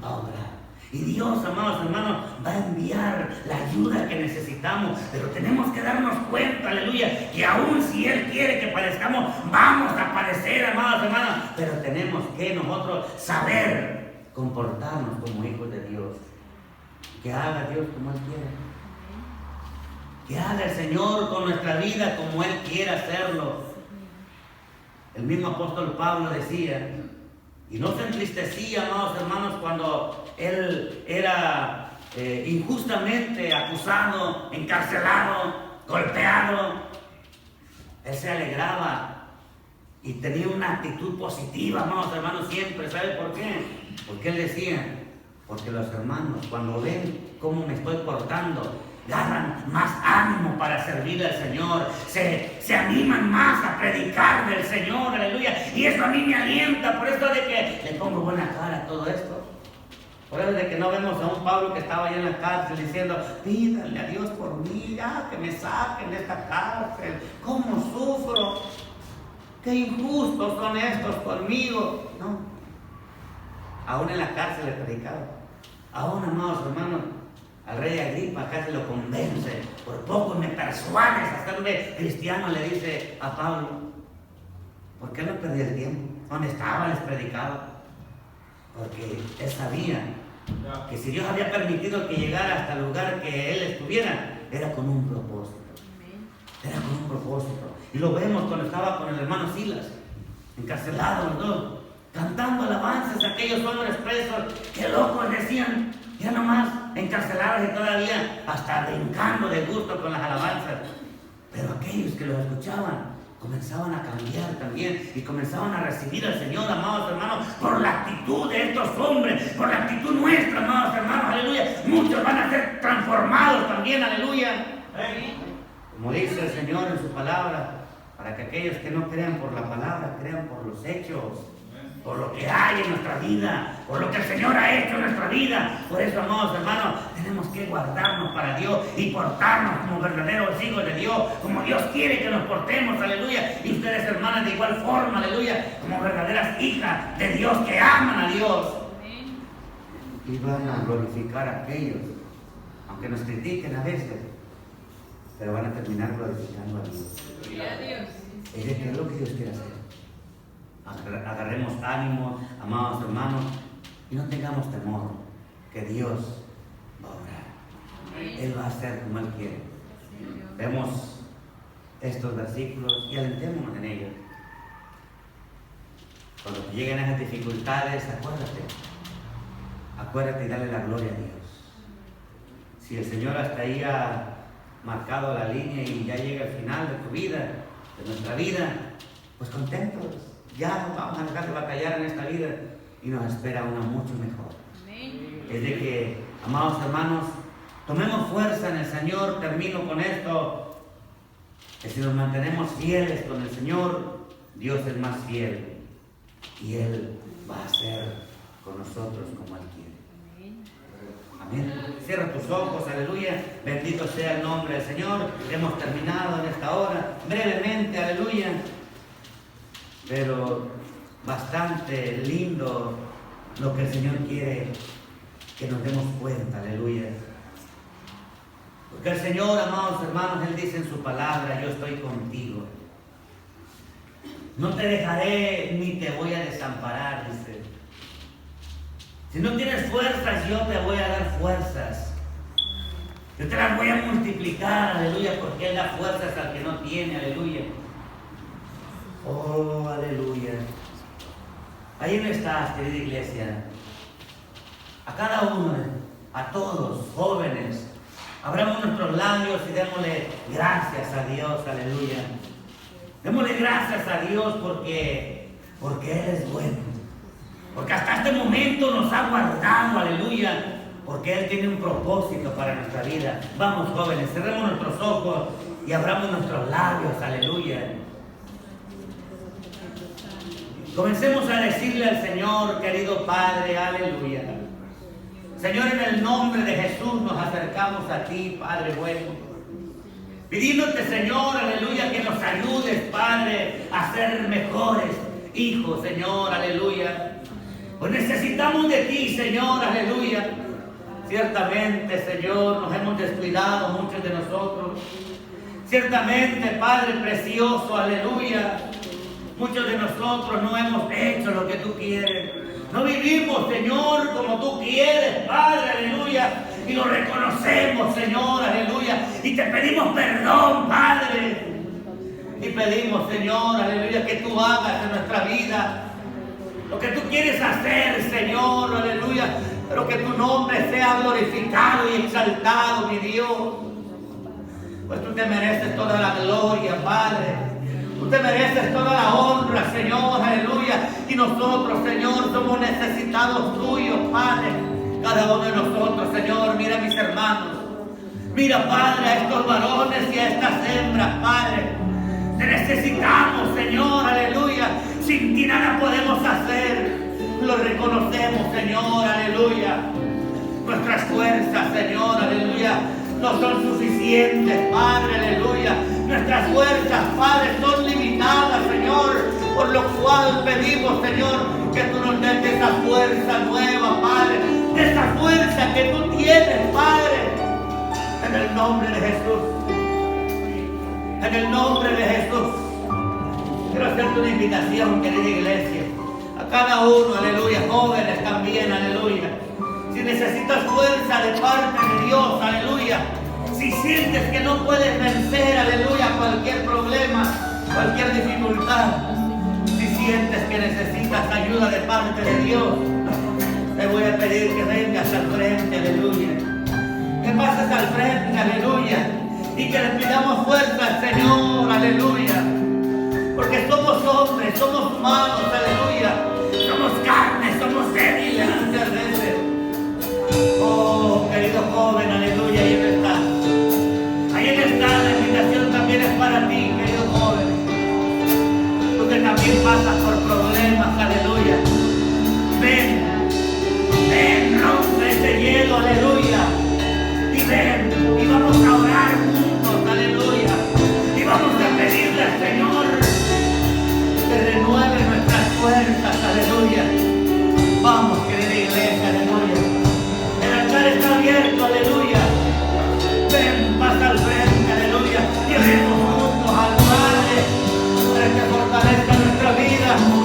va a obrar. Y Dios, amados hermanos, va a enviar la ayuda que necesitamos. Pero tenemos que darnos cuenta, aleluya, que aún si Él quiere que padezcamos, vamos a padecer, amados hermanos. Pero tenemos que nosotros saber comportarnos como hijos de Dios. Que haga Dios como Él quiere. Que haga el Señor con nuestra vida como Él quiere hacerlo. El mismo apóstol Pablo decía, y no se entristecía, amados hermanos, cuando él era injustamente acusado, encarcelado, golpeado. Él se alegraba y tenía una actitud positiva, amados hermanos, siempre. ¿Sabe por qué? Porque él decía, porque los hermanos, cuando ven cómo me estoy portando, agarran más ánimo para servir al Señor, se animan más a predicar del Señor, aleluya, y eso a mí me alienta. Por eso de que le pongo buena cara a todo esto. Por eso de que no vemos a un Pablo que estaba allá en la cárcel diciendo, pídale a Dios por mí, ya que me saquen de esta cárcel, cómo sufro, qué injustos son estos conmigo. No, aún en la cárcel le predicaba, aún, amados hermanos. Al rey Agripa casi lo convence, por poco me persuades a hacerme cristiano, le dice a Pablo. ¿Por qué no perdía el tiempo? ¿Dónde estaba? Les predicaba. Porque él sabía que si Dios había permitido que llegara hasta el lugar que él estuviera, era con un propósito. Era con un propósito. Y lo vemos cuando estaba con el hermano Silas, encarcelado los dos, cantando alabanzas a aquellos hombres presos, que locos decían, ya nomás encarcelados y todavía hasta brincando de gusto con las alabanzas. Pero aquellos que los escuchaban comenzaban a cambiar también y comenzaban a recibir al Señor, amados hermanos, por la actitud de estos hombres, por la actitud nuestra, amados hermanos, aleluya. Muchos van a ser transformados también, aleluya. Como dice el Señor en su palabra, para que aquellos que no crean por la palabra, crean por los hechos. Por lo que hay en nuestra vida, por lo que el Señor ha hecho en nuestra vida. Por eso, amados hermanos, tenemos que guardarnos para Dios y portarnos como verdaderos hijos de Dios, como Dios quiere que nos portemos, aleluya. Y ustedes, hermanas, de igual forma, aleluya, como verdaderas hijas de Dios que aman a Dios. Y van a glorificar a aquellos, aunque nos critiquen a veces, pero van a terminar glorificando a Dios. Es de que es lo que Dios quiere hacer. Agarremos ánimo, amados hermanos, y no tengamos temor, que Dios va a obrar. Él va a hacer como Él quiere. Vemos estos versículos y alentémonos en ellos. Cuando te lleguen esas dificultades, acuérdate y dale la gloria a Dios. Si el Señor hasta ahí ha marcado la línea y ya llega al final de tu vida, de nuestra vida, pues contentos. Ya no vamos a dejar de batallar en esta vida y nos espera una mucho mejor. Es de que, amados hermanos, tomemos fuerza en el Señor. Termino con esto, que si nos mantenemos fieles con el Señor, Dios es más fiel y Él va a hacer con nosotros como Él quiere. Amén. Cierra tus ojos, aleluya. Bendito sea el nombre del Señor. Hemos terminado en esta hora, brevemente, aleluya. Pero bastante lindo lo que el Señor quiere que nos demos cuenta, aleluya. Porque el Señor, amados hermanos, Él dice en su palabra: yo estoy contigo. No te dejaré ni te voy a desamparar, dice. Si no tienes fuerzas, yo te voy a dar fuerzas. Yo te las voy a multiplicar, aleluya, porque Él da fuerzas al que no tiene, aleluya. Oh, aleluya. Ahí no estás, querida iglesia. A cada uno, a todos, jóvenes, abramos nuestros labios y démosle gracias a Dios, aleluya. Démosle gracias a Dios porque Él es bueno. Porque hasta este momento nos ha guardado, aleluya. Porque Él tiene un propósito para nuestra vida. Vamos, jóvenes, cerremos nuestros ojos y abramos nuestros labios, aleluya. Comencemos a decirle al Señor, querido Padre, aleluya. Señor, en el nombre de Jesús nos acercamos a ti, Padre bueno. Pidiéndote, Señor, aleluya, que nos ayudes, Padre, a ser mejores hijos, Señor, aleluya. Pues necesitamos de ti, Señor, aleluya. Ciertamente, Señor, nos hemos descuidado muchos de nosotros. Ciertamente, Padre precioso, aleluya. Muchos de nosotros no hemos hecho lo que tú quieres. No vivimos, Señor, como tú quieres, Padre, aleluya. Y lo reconocemos, Señor, aleluya. Y te pedimos perdón, Padre. Y pedimos, Señor, aleluya, que tú hagas en nuestra vida lo que tú quieres hacer, Señor, aleluya. Pero que tu nombre sea glorificado y exaltado, mi Dios. Pues tú te mereces toda la gloria, Padre. Tú te mereces toda la honra, Señor, aleluya. Y nosotros, Señor, somos necesitados tuyos, Padre. Cada uno de nosotros, Señor, mira a mis hermanos. Mira, Padre, a estos varones y a estas hembras, Padre. Te necesitamos, Señor, aleluya. Sin ti nada podemos hacer. Lo reconocemos, Señor, aleluya. Nuestras fuerzas, Señor, aleluya, no son suficientes, Padre, aleluya. Nuestras fuerzas, Padre, son limitadas, Señor. Por lo cual pedimos, Señor, que tú nos des esa fuerza nueva, Padre. Esa fuerza que tú tienes, Padre. En el nombre de Jesús. En el nombre de Jesús. Quiero hacerte una invitación, querida iglesia. A cada uno, aleluya, jóvenes también, aleluya. Si necesitas fuerza de parte de Dios, aleluya. Si sientes que no puedes vencer, aleluya, cualquier problema, cualquier dificultad. Si sientes que necesitas ayuda de parte de Dios, te voy a pedir que vengas al frente, aleluya. Que pases al frente, aleluya. Y que le pidamos fuerza al Señor, aleluya. Porque somos hombres, somos humanos, aleluya. Somos carne, somos débiles muchas veces. Oh, querido joven, aleluya, ahí está. Ahí está, la invitación también es para ti, querido joven. Tú que también pasas por problemas, aleluya. Ven, ven, rompe ese hielo, aleluya. Y ven, y vamos a orar juntos, aleluya. Y vamos a pedirle al Señor que renueve nuestras fuerzas, aleluya. Vamos, querida iglesia, aleluya. El altar está abierto, aleluya. Ven, pasa al frente, aleluya. Y oremos juntos al Padre para que fortalezca nuestra vida.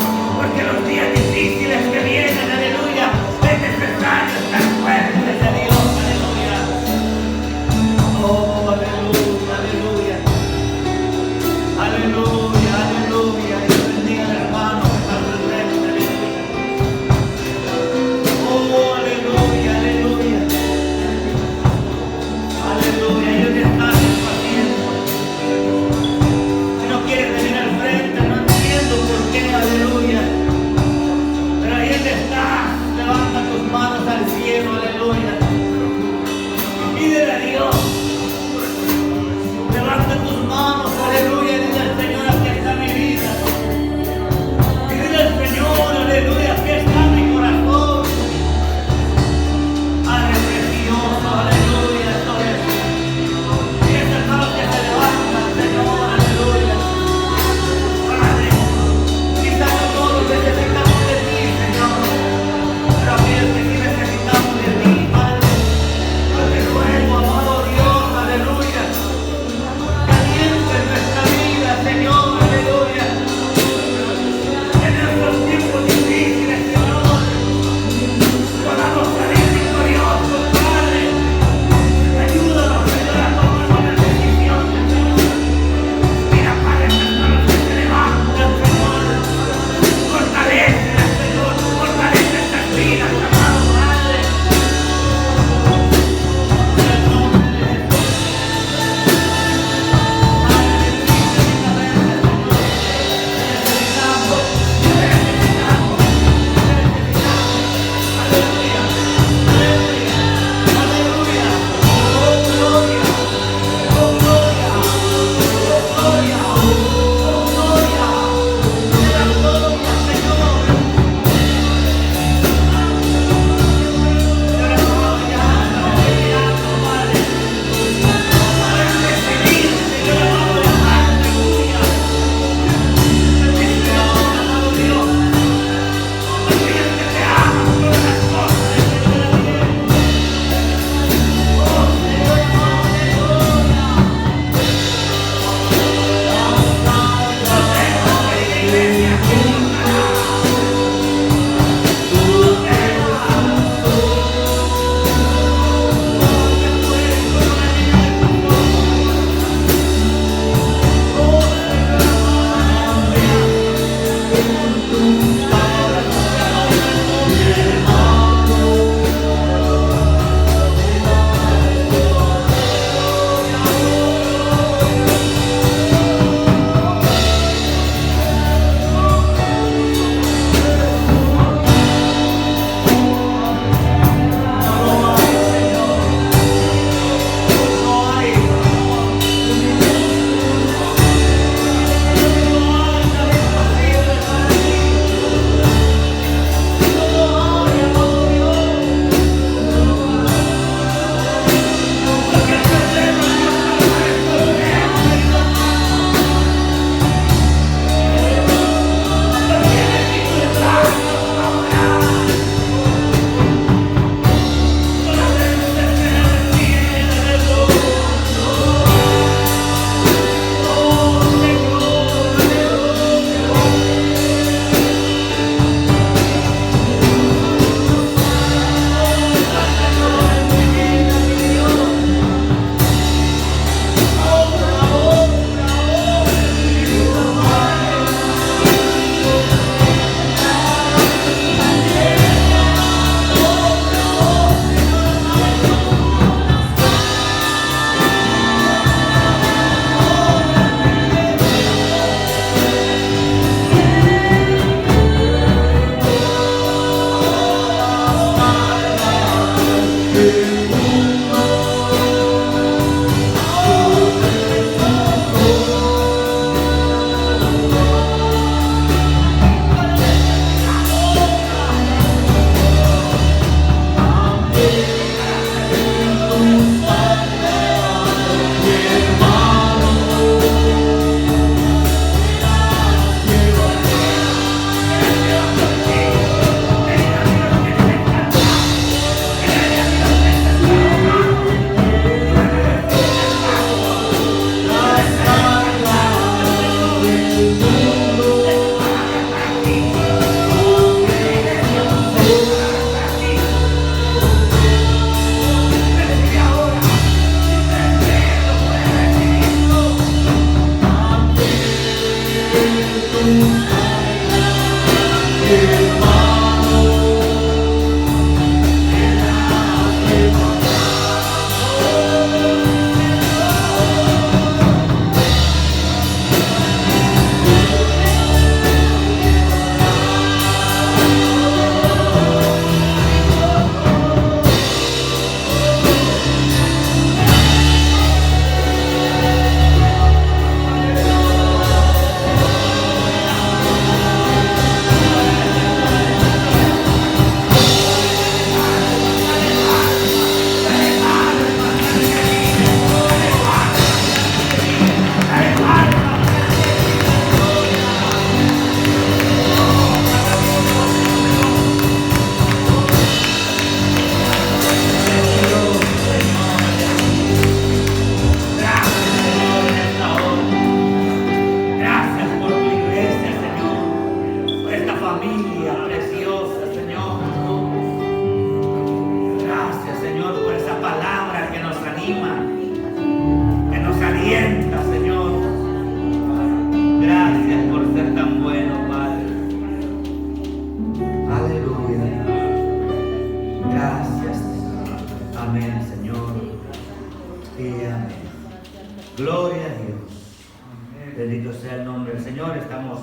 Bendito sea el nombre del Señor. Estamos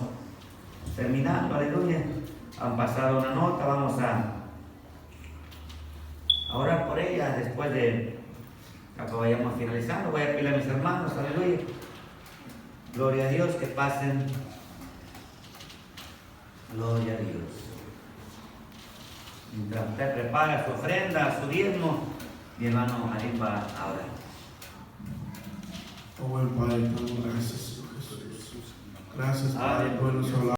terminando, aleluya. Han pasado una nota, vamos a orar por ella después de que vayamos finalizando. Voy a pedirle a mis hermanos, aleluya. Gloria a Dios, que pasen. Gloria a Dios. Mientras usted prepara su ofrenda, su diezmo, mi hermano Arim va a orar. Oh buen Padre, te damos gracias, Señor Jesús. Gracias, Padre, por nuestro